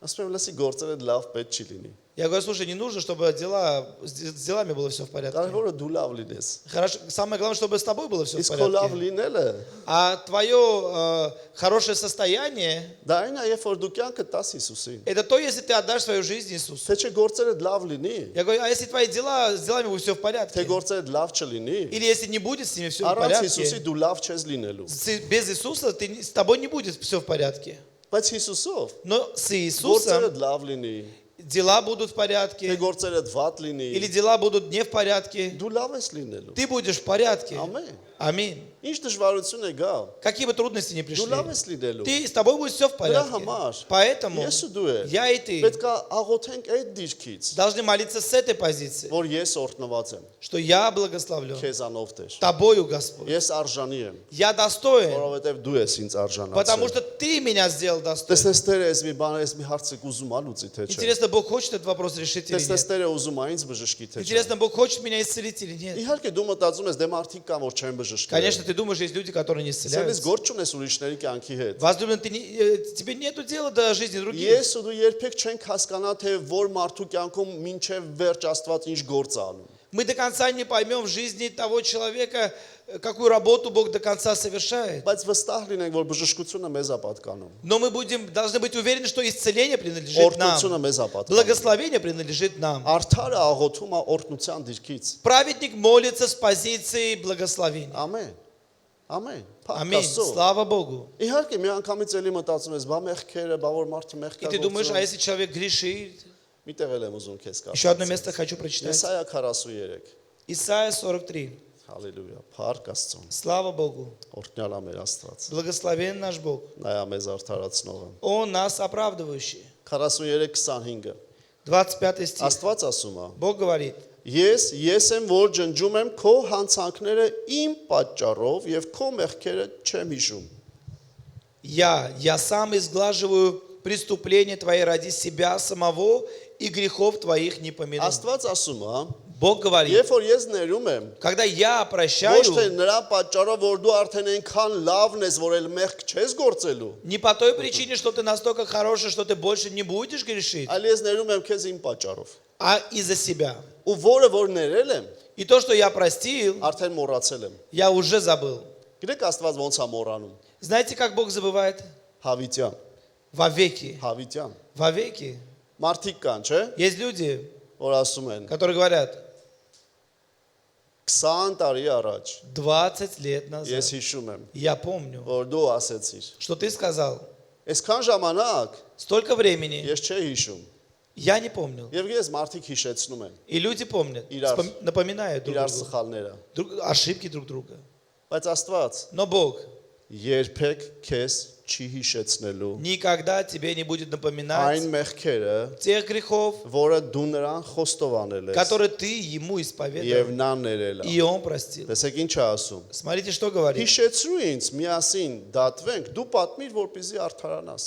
Ասում եմ, լսի գործերը լավ պետք չի լինի։ Я говорю, слушай, не нужно, чтобы с делами было все в порядке. Կարևորը դու լավ լինես։ Хорошо, самое главное, чтобы с тобой было все в Իսկ քո լավ порядке. լինելը А твое хорошее состояние, դա այն է, երբ որ дու կյանքը տաս Հիսուսին։ это то, если ты отдашь свою жизнь Иисусу. Թե չէ գործերը лав լինի, Я говорю, а если твои дела, с делами будет все в թե порядке? գործերը лав չլինի, Или если не будет с ними все в առանց Հիսուսի порядке? դու лав չես լինելու։ Без Иисуса с тобой не будет все в порядке. Բայց Հիսուսով Но с գործերը Иисусом լավ լինի, дела будут в թե порядке. գործերը վատ լինի, Или дела будут не в порядке. դու լավ ես լինելու։ Ты будешь в порядке. Ամեն։ Аминь. Ինչ դժվարություն է գա, Какие бы трудности ни դու пришли, լավ ես լինելու։ с тобой будет все в Դրա порядке. համար Поэтому ես ու դու ես я и ты պետք է աղոթենք այդ դիրքից, должны молиться с этой позиции, որ ես օրհնված եմ, что я благословлен քեզանով Տեր։ тобою, Господь. Ես արժանի եմ, Я достоин, որովհետև դու ես ինձ потому արժանացել։ что ты меня сделал достойным. Տեսնես Տերը, ես մի բան, ես մի հարցը կուզում ա լուծի թե չէ։ Интересно, Бог хочет этот вопрос решить или Տեսնես нет? Տերը ուզում ա ինձ բժշկի թե չէ։ Интересно, Бог хочет меня исцелить или нет? Իհարկե դու մտածում ես դե մարդիկ կան որ չեն բժշկել։ Конечно, ты думаешь, есть люди, которые не Սելիս исцеляются. գործ չունես ուրիշների կյանքի հետ։ Возлюбленный, тебе нету дела до жизни других. Ես ու դու երբեք չենք հասկանա թե որ մարդու կյանքում մինչև վերջ Աստված ինչ գործ է անում։ Мы до конца не поймем в жизни того человека, какую работу Бог до конца совершает. Բայց вստահ լինենք որ բժշկությունը մեզ է պատկանում։ Но мы должны быть уверены, что исцеление принадлежит Օրհնությունը нам. մեզ է պատկանում։ Благословение принадлежит нам. Արդարը աղոթում է օրհնության դիրքից։ Праведник молится с позиции благословения. Ամեն։ Ամեն։ Аминь. Փառք Слава Богу. Իհարկե մի անգամից էլի мտածում ես, բա մեղքերը, բա որ մարդը մեղք И կա ты думаешь, а գործում։ если человек грешит? Մի տեղ էլ եմ ուզում քեզ Еще одно կարդալ։ место хочу прочитать. Եսայա 43։ Исайя 43. Հալելույա։ Փառք Աստծուն։ Слава Богу. Օրհնյալ է մեր Աստված։ Благословен наш Бог. Նայա մեզ արդարացնողը։ Он нас оправдывающий. 43:25 25 стих. Աստված ասում է. Бог говорит, Ես եմ որ ջնջում եմ քո հանցանքները իմ պատճառով եւ քո մեղքերը չեմ հիշում։ я сам изглаживаю преступления твои ради себя самого и грехов твоих не помяну. Աստված ասում է. Бог говорит, Երբ որ ես ներում եմ, когда я ոչ թե прощаю, նրա պատճառով որ դու արդեն այնքան լավն ես, որ էլ մեղք չես գործելու, не по той причине, что ты настолько хороший, что ты больше не будешь грешить, այլ ես ներում եմ քեզ իմ պատճառով։ а из-за себя. Ու որը որ ներել եմ, И то, что я простил, արդեն մոռացել եմ։ я уже забыл. Գիտեք Աստված ոնց է մոռանում։ Знаете, как Бог забывает? Հավիտյան, Вовеки. հավիտյան։ Вовеки. Մարդիկ կան, չէ՞, Есть люди, որ ասում են, которые говорят, 20 տարի առաջ 20 лет ես назад, հիշում եմ, я помню, որ դու ասեցիր։ что ты сказал. Այսքան ժամանակ Столько времени ես չէի հիշում։ я не помнил. Եվ ես մարդիկ հիշեցնում են И люди помнят, напоминают друг իրար другу սխալները։ ошибки друг друга. Բայց Աստված Но Бог երբեք քեզ չի հիշեցնելու никогда тебе не будет այն напоминать մեղքերը, тех грехов, որը դու նրան խոստովանել ես которые ты ему եւ исповедовал, նա ներել է։ и он простил. Տեսեք ինչ է ասում։ Смотрите, что говорит. Հիշեցրու ինձ միասին դատվենք, դու պատմիր, որպեսզի արդարանաս։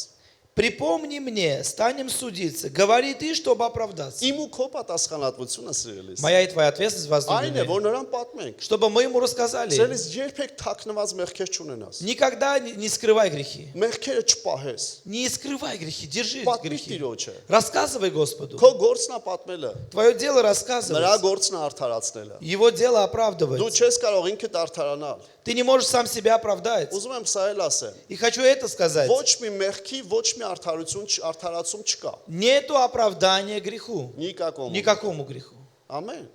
Припомни мне, станем судиться. Говори ты, чтобы оправдаться. Իմ ու քո պատասխանատվությունը սիրելիս։ Моя и твоя ответственность Այն է, возлюбленная, որ նրան պատմենք։ чтобы мы ему рассказали. Սիրելիս երբեք թաքնված մեղքեր չունենաս։ Никогда не скрывай грехи. Մեղքերը չպահես։ Не скрывай грехи, держи Պատմիր грехи. Տիրոջը։ Рассказывай Господу. Քո գործն է պատմելը։ Твое дело Նրա рассказывать. գործն է արդարացնելը։ Его дело Դու оправдывать. չես կարող ինքդ արդարանալ։ Ты не можешь сам себя оправдать. Ուզում եմ սա էլ ասեմ։ И хочу это сказать. Ոչ մի մեղքի, ոչ մի արդարացում չկա։ Нету оправдания греху. Никакому։ Никакому греху. Ամեն։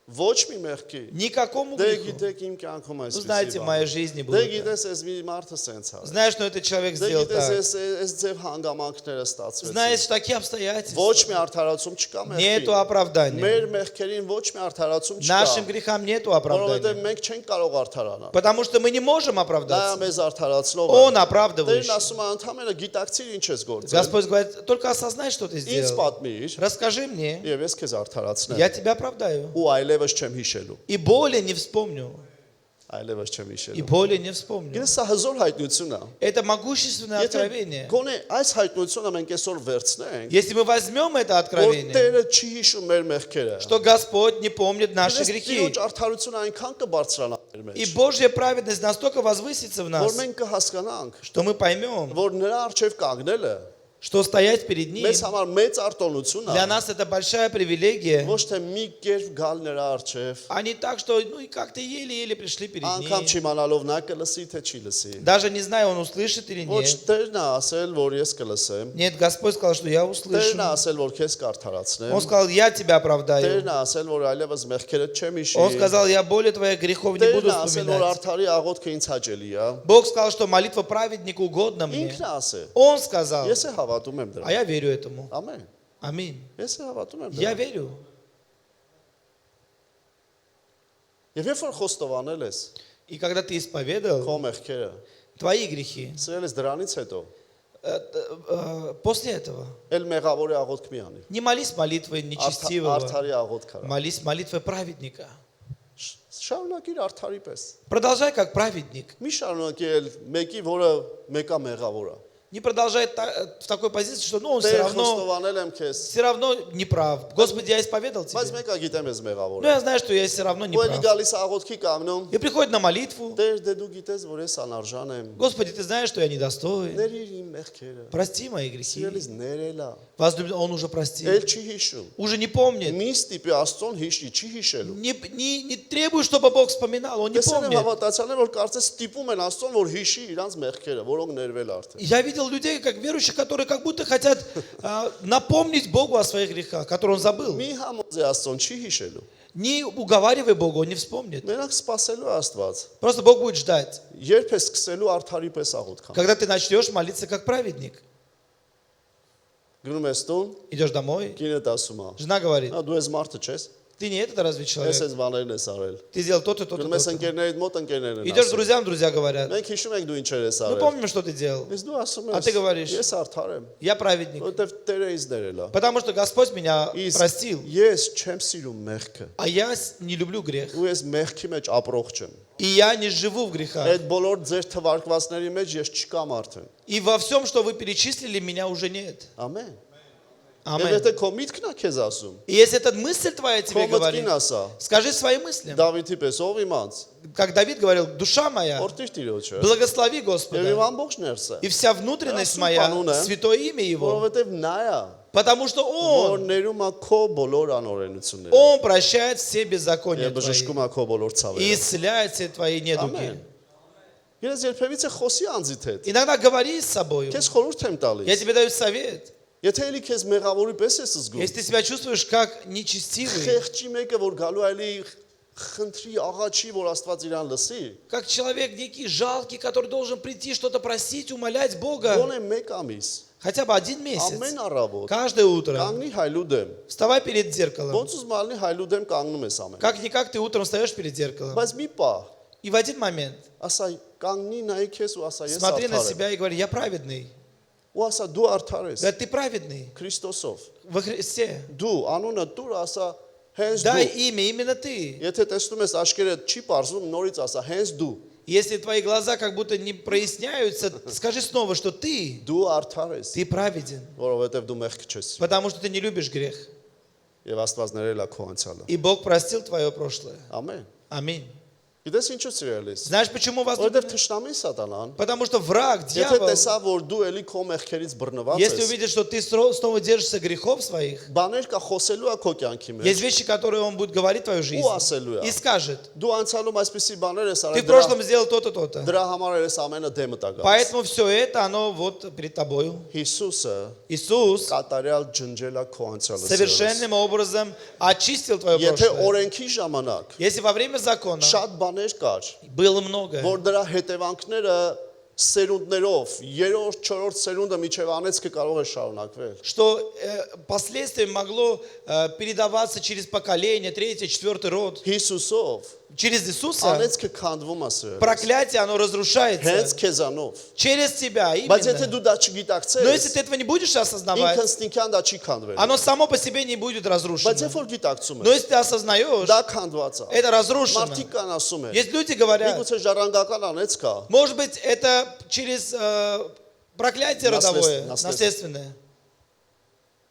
Ոչ մի մեղքի։ Никакому Դե греху. գիտեք իմ կյանքում Вы այսպես։ знаете, в моей жизни было Դե так. գիտես ես մի մարդը սենց ա։ Знаешь, что этот человек Դե сделал գիտես так. ես ձև հանգամանքները ստացվեցին։ Знаешь, такие обстоятельства. Ոչ մի արդարացում չկա Нету մեղքի։ оправдания. Մեր мեղքերին ոչ մի արդարացում Нашим չկա։ грехам нету Որովհետև оправдания. մենք չենք կարող արդարանալ։ Потому что мы не можем Դա оправдаться. մեզ արդարացնող Он է։ Դերն оправдывающий. ասում է ընդհանրապես գիտակցիր ինչ ես գործել։ Господь говорит, только осознай, что ты Ինձ сделал. պատմիր Расскажи мне, եւ ես քեզ արդարացնեմ։ я тебя оправдаю. Ու այլևս չեմ հիշելու։ И более не вспомню. Այլևս չեմ И հիշելու։ более не вспомню. Գիտես սա հզոր հայտնություն է։ Это могущественное Եթե откровение. գոնե այս հայտնությունը մենք այսօր վերցնենք, Если мы возьмем это որ откровение, Տերը չի հիշում մեր մեղքերը։ что Господь не помнит наши Գիտես грехи, Տիրոջ արդարությունը այնքան կբարձրանա մեր и մեջ, Божья праведность настолько возвысится в որ нас, մենք կհասկանանք, что мы поймем, որ նրա առջև կանգնելը что стоять перед Ним, մեզ համար մեծ արտոնություն для է։ нас это большая привилегия, Ոչ թե մի կերպ գալ нրա առջև, а не так, что ну и как-то еле-еле пришли перед անգամ Ним. չիմանալով նա կլսի թե չի лսի։ Даже не знаю, Он услышит или Ոչ нет. Տերն է ասել, որ ես կլսեմ, Нет, Господь сказал, что я услышу. Տերն է ասել, որ քեզ կարդարացնեմ, Он сказал, я тебя оправдаю. Տերն է ասել, որ այլևս մեղքերդ չեմ հիշի։ Он сказал, я более твоих грехов не буду Տերն է ասել, որ вспоминать. արդարի աղոթքը инձ հաճելի է։ Бог сказал, что молитва праведника угодна мне. Ինքն է ասել։ Он сказал, Ես է հավատում եմ а դրան։ я верю этому. Ամեն։ Аминь. Ես է հավատում եմ Я դրան։ верю. Եվ երբ որ խոստովանել ես И когда ты исповедал քո մեղքերը, твои грехи, սրել ես դրանից հետո, после этого էլ մեղավորի աղոթք մի անի։ не молись молитвой нечестивого, Արդարի աղոթք արա։ молись молитвой праведника. Շարունակիր արդարի պես։ Продолжай как праведник. Մի շարունակել մեկի, որը մեկա մեղավոր է։ Не продолжай в такой позиции, что ну он все Տեր равно խոստովանել եմ քեզ, не прав. Господи, я исповедал բայց тебе. մեկա գիտեմ ես մեղավոր Но եմ։ я знаю, что я все равно не Ու էլի прав. գալիս աղոթքի կանգնում, И приходит на молитву. Տեր դե դու գիտես, որ ես անարժան եմ։ Господи, ты знаешь, что я недостоин. Ներիր իմ մեղքերը։ Прости мои грехи. Սիրելիս ներել է։ Возлюбленный, он уже простил. Էլ չի հիշում։ Уже не помнит. Մի ստիպի Աստծուն հիշի, չի հիշելու։ Не требуй, чтобы Бог вспоминал. Он не Տեսել եմ помнит. հավատացյալներ, որ կարծես ստիպում են Աստծուն, որ հիշի իրանց մեղքերը, որոնք ներվել արդեն։ Я видел людей, как верующих, которые как будто хотят напомнить Богу о своих грехах, которые он забыл. Մի համոզի Աստծուն չի հիշելու։ Не уговаривай Бога, он не вспомнит. Մենակ սпасելու է Աստված։ Просто Бог будет ждать, Երբ է սկսելու արդարի պես աղոթքան։ когда ты начнешь молиться как праведник. Գնում ես տուն, Идешь домой, կինը ասում է. жена говорит, Դու ես մարդը չես։ ты не этот разве Ես человек? այս բաներն ես արել։ Ты сделал то-то, то-то, Գնում ես то-то. ընկերներիդ մոտ ընկերներն Идешь к ասում։ друзьям, друзья говорят, Մենք հիշում ենք դու ինչեր ես мы արել։ помним, что ты делал. Ես դու ասում А ты говоришь, ես արդար եմ, я праведник. որովհետև Տերը ինձ ներել է։ Потому что Господь меня простил, Ես չեմ սիրում մեղքը։ а я не люблю грех. Ու ես մեղքի մեջ ապրող չեմ։ И я не живу в грехах. Այդ բոլոր ձեր թվարկվածների մեջ ես չկամ արդեն։ И во всем, что вы перечислили, меня уже нет. Ամեն։ Եվ Аминь. եթե քո միտքն է քեզ ասում, И если эта мысль твоя քո тебе говорит, մտքին ասա, скажи своим мыслям. Դավիթի պես ով իմանց, Как Давид говорил, душа моя, օրտիր Տիրոջը։ благослови Եվ իմ Господа. ամբողջ ներսը, И вся внутренность Расул моя, Пануна. святое имя Его. որովհետև նա է, Потому что որ Он, ներում է քո բոլոր անօրենությունները։ Он прощает все беззакония Եվ твои. բժշկում է քո բոլոր И ցավերը։ исцеляет все твои недуги. Ամեն։ Ես երբևիցե խոսի անձիդ հետ։ Иногда говори с собой. Քեզ խորհուրդ եմ Я տալիս։ тебе даю совет. Եթե էլի քեզ մեղավորի պես ես զգում, Если ты себя чувствуешь как нечестивый, խեղճի մեկը որ գալու է էլի խնդրի աղաչի, որ Աստված իրան լսի, как человек некий жалкий, который должен прийти что-то просить, умолять Бога, ոնե մեկ ամիս, хотя бы один месяц, ամեն առավոտ, каждое утро, կանգնի հայլու դեմ։ вставай перед зеркалом. Ոնց ուզում ալնի հայլու дем կանգնում ես ամեն։ Как-никак ты утром встаешь перед зеркалом. Բայց մի պահ, И в один момент ասա կանգնի նայի քեզ ու ասա ես смотри на արդար եմ։ себя и говори, я праведный. Ու ասա դու արդար ես Говорит, ты праведный Քրիստոսով։ во Христе. Դու անունը դուր ասա հենց Дай դու։ имя, именно ты. Եթե տեսնում ես աշկերտ չի բարձում, նորից ասա հենց դու։ Если твои глаза как будто не проясняются, скажи снова, что ты Դու արդար ես, ты праведен, որովհետև դու մեղք չես։ потому что ты не любишь грех. Եվ Աստված ներել է քո անցյալը։ И Бог простил твое прошлое. Ամեն։ Аминь. Գիտես ինչու սիրելիս։ Знаешь, почему вас Որովհետև թշնամի սատանան, Потому что враг, եթե дьявол, տեսա որ դու էլի քո մեղքերից բռնված если ես, увидит, что ты снова держишься грехов своих, բաներ կա խոսելու է քո կյանքի есть մեջ вещи, которые он будет говорить в твою жизнь ու ասելու и է։ скажет, Դու անցյալում այսպիսի բաներ ես ты в արել, прошлом сделал то-то, то-то. դրա համար ես ամենը դեմը տա գալիս։ Поэтому все это, оно вот перед тобою. Հիսուսը Иисус կատարյալ ջնջել է քո անցյալը։ совершенным образом очистил твое Եթե прошлое. օրենքի ժամանակ Если во время закона շատ բաներ կար, было много, որ դրա հետևանքները սերունդներով, 3-րդ, 4-րդ սերունդը միջև անեցքը կարող է շարունակվել։ что последствия могло передаваться через поколение, третий, четвертый род. Հիսուսով Через Иисуса անեցքը քանդվում է սեր։ проклятие, оно Հենց разрушается քեզանով։ через тебя Բայց եթե именно. դու դա Но если չգիտակցես, ты этого не будешь осознавать, ինքնստինքյան դա չի քանդվել։ оно само по себе не будет Բայց разрушено. երբ որ գիտակցում Но ես, если ты осознаешь, դա քանդված է։ это разрушено. Մարդիկ կան ասում են, Есть люди говорят, միգուցե ժառանգական անեց կա, может быть, это через проклятие родовое, Наследственное. наследственное.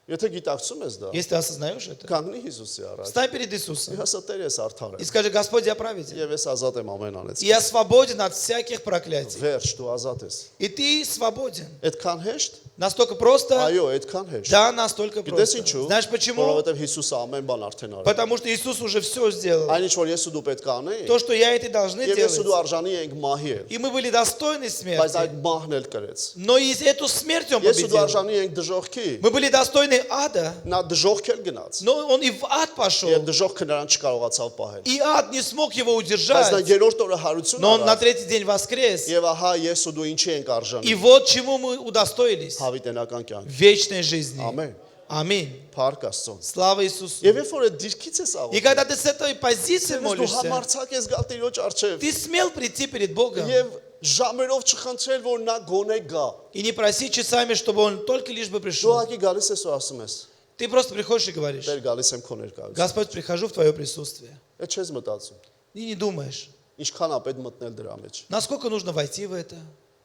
Եթե գիտակցում ես դա, Если ты осознаешь это, կանգնի Հիսուսի առաջ։ встань перед Иисусом Հեսա Տեր ես արդար и եմ։ скажи, Господь, я праведен. Եվ ես ազատ եմ ամեն անեց։ И я свободен от всяких проклятий. Վերջ դու ազատ ես։ И ты свободен. Այդքան հեշտ։ Настолько просто, Այո, այդքան հեշտ։ да, настолько Գիտես просто. ինչու։ Знаешь почему? Որովհետև Հիսուսը ամեն բան արդեն արել։ Потому что Иисус уже все сделал. Այնինչ որ ես ու դու պետք է անեի, То, что я и ты должны եւ ես ու դու делать. արժանի ենք մահի էլ, И мы были достойны բայց смерти. այդ մահն էլ կրեց։ Но и эту смерть он Ես ու դու победил. արժանի ենք դժողքի, Мы были достойны ада. նա դժողք էլ գնաց։ Но он и в ад пошел. Եվ дժողքը նրան չկարողացավ պահել։ И ад не смог его Բայց նա удержать. երրորդ օրը հարություն Но он на արավ, третий день воскрес. եւ ահա ես ու դու ինչի ենք И արժանի։ вот чему мы удостоились. Հավիտենական կյանք։ Вечной жизни. Ամեն։ Аминь. Փառք Աստծուն։ Слава Иисусу. Եվ երբ որ այդ դիրքից ես И աղոթում, когда ты с этой позиции դու молишься, համարցակ ես գալ Տիրոջ առջև ты смел прийти перед Богом եւ ժամերով չխնդրել, որ նա գոնե գա։ и не просить часами, чтобы Он только лишь бы Դու пришел. հակի գալիս ես ու ասում ես. Ты просто приходишь и говоришь, Տեր գալիս եմ քո ներկայությամբ։ Господь, прихожу в Твое присутствие. Այդ չես մտածում։ И не думаешь, Ինչքան է պետք մտնել դրա մեջ։ насколько нужно войти в это.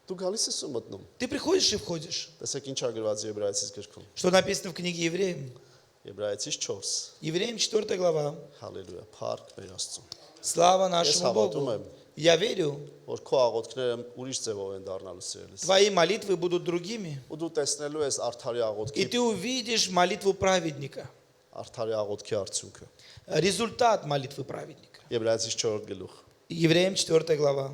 Դու գալիս ես ու մտնում։ Ты приходишь и входишь. Տեսեք ինչ ա գրված Եբրայեցիս գրքում։ Что написано в книге Евреям. Եբրայեցիս 4։ Евреям 4 глава. Հալելույա, փառք մեր Աստծուն։ Слава Ես нашему հավատում Богу. եմ, Я верю, որ քո աղոթքները ուրիշ ձևով են դառնալու սիրելիս։ твои молитвы будут другими. Ու դու տեսնելու ես արդարի И աղոթքի, ты увидишь молитву праведника. արդարի աղոթքի արդյունքը։ Результат молитвы праведника. Եբրայեցիս 4 գլուխ։ Евреям 4 глава.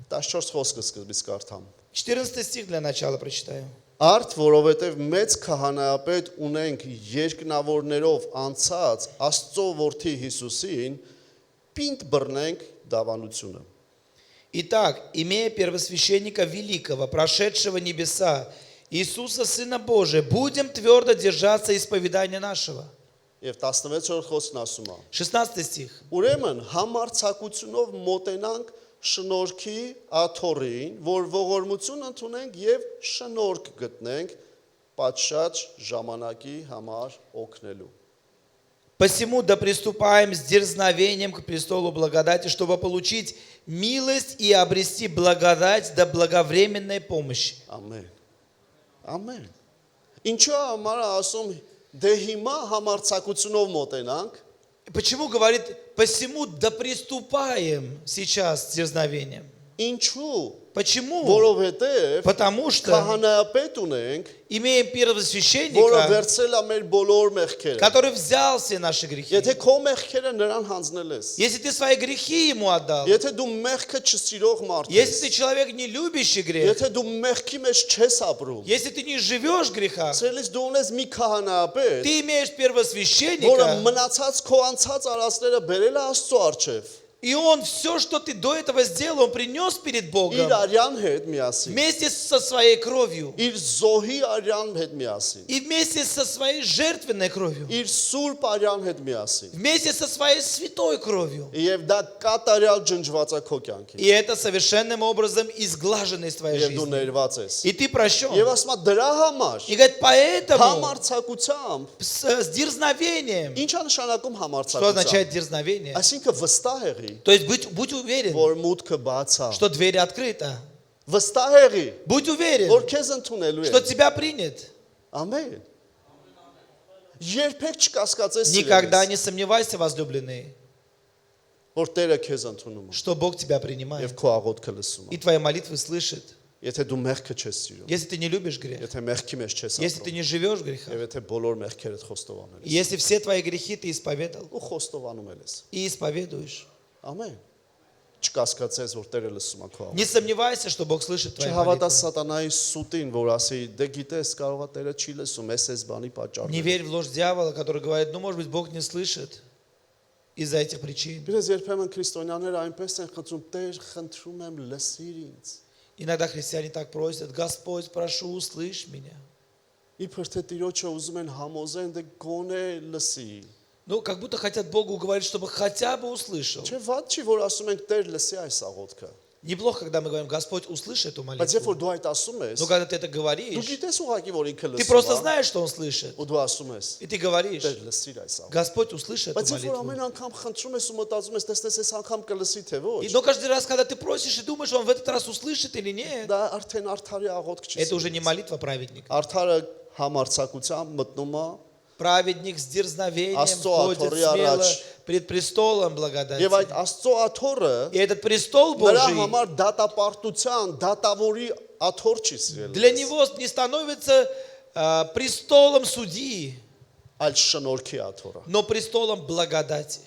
14 խոսքը սկզբից կարդամ։ 14 стих для начала прочитаю. Արդ, որովհետև մեծ քահանայապետ ունենք երկնավորներով անցած Աստծո որդի Հիսուսին, պինդ բռնենք դավանությունը։ Итак, имея первосвященника великого, прошедшего небеса, Иисуса, Сына Божия, будем твердо держаться исповедания нашего. Եվ 16-րդ խոսքն ասում է. 16 стих. Ուրեմն համարձակությունով մոտենանք շնորհքի աթոռին, որ ողորմություն ընդունենք եւ շնորհք գտնենք պատշաճ ժամանակի համար օգնելու։ Посему да приступаем с дерзновением к престолу благодати, чтобы получить милость и обрести благодать до благовременной помощи. Ամեն։ Ամեն։ Ինչու համար ասում դե հիմա համարձակությունով մոտենանք, Почему говорит, посему да приступаем сейчас с дерзновением? ինչու, Почему? որովհետեւ Потому что քահանայապետ ունենք, имеем որը первосвященника, վերցրել է մեր բոլոր մեղքերը։ который взял все наши грехи. Եթե քո մեղքերը նրան հանձնել ես, Если ты свои грехи ему отдал, եթե дու մեղքը չսիրող մարդ ես, если ты человек, не любящий грех, եթե դու մեղքի մեջ չես ապրում, если ты не живешь в грехах, ցելից դու ունես մի քահանայապետ, ты имеешь որը первосвященника, մնացած քո անցած արածները բերել է Աստծո առջև։ и он все, что ты до этого сделал, он принес перед Իր Богом արյան հետ միասին, вместе со своей кровью իր զոհի արյան հետ միասին, и вместе со своей жертвенной кровью, իր սուրբ արյան հետ միասին։ вместе со своей святой кровью. Եվ դա կատարյալ ջնջված է քո կյանքի։ И это совершенным образом изглажено из твоей Եվ դու жизни. ներված ես։ И ты прощен. Եվ ասում է դրա համար И говорит, поэтому համարձակությամբ, с дерзновением. ի՞նչ է нշանակում Что համարձակությամբ։ означает дерзновение? Այսինքն վստահ եղի, То есть будь уверен, որ մուտքը բաց է։ что дверь открыта. Վստահ եղի, Будь уверен, որ քեզ ընդունելու что է։ тебя принят. Ամեն։ Երբեք չկասկածես Никогда սիրելիս, не сомневайся, возлюбленный, որ Տերը քեզ ընդունում է что Бог тебя եւ принимает, քո աղոթքը լսում и է։ твои молитвы слышит. Եթե դու մեղքը չես սիրում, Если ты не любишь грех, եթե մեղքի մեջ չես если ты ապրում, не живешь в грехах, եւ եթե բոլոր մեղքերդ խոստովանել ես, если все твои грехи ты исповедал ու խոստովանում ես։ и исповедуешь, Ամեն։ Չկասկածես, որ Տերը լսում է քո не աղոթքը։ сомневайся, что Бог слышит твои Չհավատաս молитвы. սատանայի սուտին, որ ասի, դե գիտես, կարողա Տերը չի լսում, ես բանի Не պատճառով։ верь в ложь дьявола, который говорит, ну, может быть, Бог не слышит из-за этих причин. Գիտես, երբեմն քրիստոնյաները այնպես են խնդրում, Տեր, խնդրում եմ, լսիր ինձ։ Иногда христиане так просят, Господь, прошу, услышь меня. Իբր թե Տիրոջը ուզում են համոզեն, դե գոնե լսի։ Ну, как будто хотят Богу говорить, чтобы хотя бы услышал. Չէ, ված չի, որ ասում ենք Տեր լսի այս աղոթքը։ Неплохо, когда мы говорим, Господь, услышь эту Բայց երբ молитву. որ դու այդ ասում ես, Но когда ты это դու говоришь, գիտես ուղղակի, որ ինքը ты լսում просто է, знаешь, что Он слышит. ու դու ասում ես, И ты говоришь, Տեր լսիր այս աղոթքը։ Господь, услышь эту Բայց երբ որ молитву. ամեն անգամ խնդրում ես ու մտածում ես, տեսնես այս անգամ կլսի թե ոչ, Но каждый раз, когда ты просишь и думаешь, Он в этот раз услышит или нет, դա արդեն արդարի աղոթք չի։ это уже не молитва праведника. Արդարը համարցակությամբ մտնում է Праведник с дерзновением Աստծո ходит աթոռի смело առաջ пред престолом եւ благодати. այդ Աստծո աթոռը И этот престол նրա Божий համար դատապարտության, դատավորի աթոռ չի սիրել։ для него не становится престолом судьи, Այլ շնորհքի աթոռը։ но престолом благодати.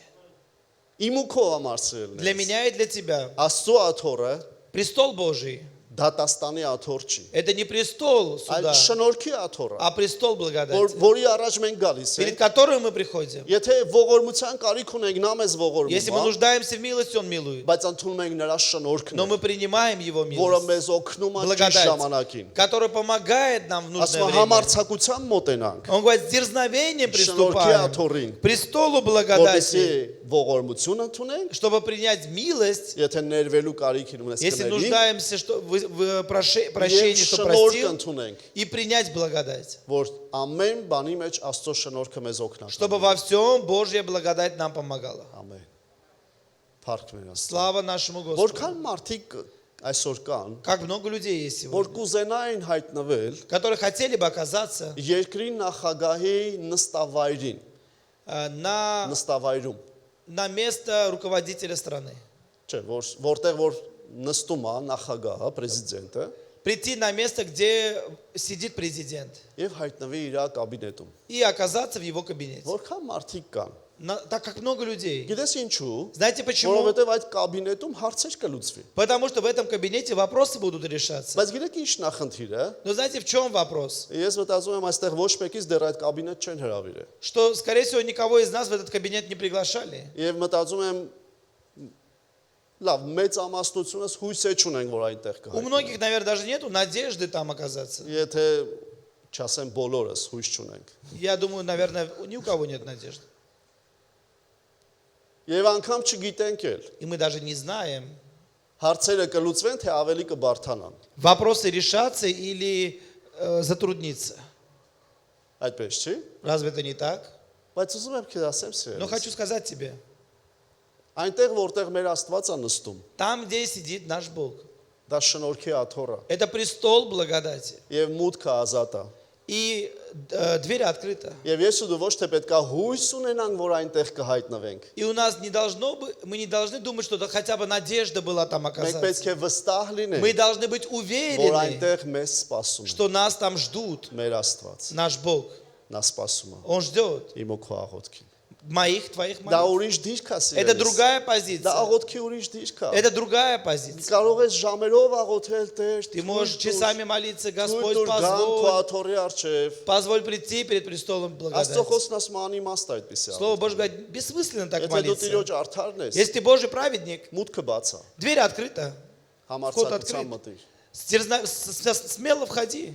Իմ ու քո համար սիրելն Для меня и для тебя. Աստծո աթոռը Престол Божий դատաստանի աթոռ չի, – это не престол այլ суда, շնորհքի աթոռը, а престол благодати, որի առաջ մենք գալիս перед ենք։ которым мы приходим. Եթե ողորմության կարիք ունենք, նա մեզ Если мы ողորմում է, нуждаемся в милости, Он милует. բայց ընդունում ենք նրա շնորհքն, Но мы принимаем Его որը милость, մեզ օգնում է ճիշտ благодать, ժամանակին։ который помогает нам в нужное Ասում է время. համարցակությամբ մոտենանք, Он говорит, с дерзновением շնորհքի приступаем աթոռին, к престолу որպեսզի благодати, ողորմություն ընդունենք, чтобы принять милость, եթե ներվելու կարիք ունես если կներվի, нуждаемся в прощении, եւ что շնորհք простил, ընդունենք, и принять благодать, որ ամեն բանի մեջ Աստծո շնորհքը մեզ օգնա։ чтобы во всем Божья благодать нам помогала. Ամեն։ Փառք մեր Աստծո։ Слава нашему Господу. Որքան մարդիկ այսօր кан, Как много людей есть որ сегодня, կուզենային հայտնվել которые хотели бы оказаться երկրի նախագահի նստավայրին, նստավայրում, на место руководителя страны. չէ, որտեղ որ նստում է նախագահը, prezidentը, Прийти на место, где сидит президент, եւ հայտնվի իր կաբինետում։ и оказаться в его кабинете. Որքան մարդիկ կան։ Так как много людей. Գիտես ինչու։ Знаете почему? Որովհետեւ այդ կաբինետում հարցեր կլուծվի։ Потому что в этом кабинете вопросы будут решаться. Բայց գիտեք ինչ նախնդիրը։ Но знаете, в чем вопрос? Ես մտածում եմ այստեղ ոչ մեկից դեռ այդ կաբինետ չեն հրավիրել։ Что, скорее всего, никого из нас в этот кабинет не приглашали. Եվ մտածում եմ լավ, մեծ ամասնությունս հույս է չունենք, որ այնտեղ У կհայտնվի։ многих, наверное, даже нету надежды там оказаться. Եթե չասեմ բոլորս հույս չունենք։ Я думаю, наверное, ни у кого нет надежды. Եվ անգամ չգիտենք էլ И мы даже не знаем, հարցերը կլուծվեն, թե ավելի կբարթանան։ вопросы решатся или затрудниться. Այդպես չի։ Разве это не так? Բայց ուզում եմ քեզ ասեմ Но սիրելիս։ хочу сказать тебе, Այնտեղ որտեղ մեր Աստվածը նստում, там, где сидит наш Бог, դա շնորհքի աթոռը это престол благодати. եւ мутքը ազատ է։ И дверь открыта. Եվ ես ու դու ոչ թե պետքա հույս ունենանք, որ այնտեղ կհայտնվենք։ И у нас не должно быть, мы не должны думать, что хотя бы надежда была там Մենք оказаться. պետք է վստահ Мы լինենք, должны быть որ уверены, այնտեղ մեզ սպասում է что нас там ждут. մեր Աստված։ Наш Бог. Նա սպասում է Он ждет իմ ու քո աղոթքին։ моих, твоих Դա молитв. ուրիշ դիրք է Это սիրելիս։ другая Դա позиция. աղոթքի ուրիշ դիրք է։ Это другая позиция. Կարող ես ժամերով աղոթել Տեր, Ты можешь часами молиться, Господь, Քո позволь, աթոռի առջև։ позволь прийти перед престолом Աստծո благодати. խոսքն ասում է անիմաստ է այդպեսի։ Слово Божье говорит, бессмысленно так Եթե դու молиться. Տիրոջ արդարն ես, Если ты Божий праведник, մուտքը բաց է։ дверь открыта. Համարձակության մտիր։ Смело входи.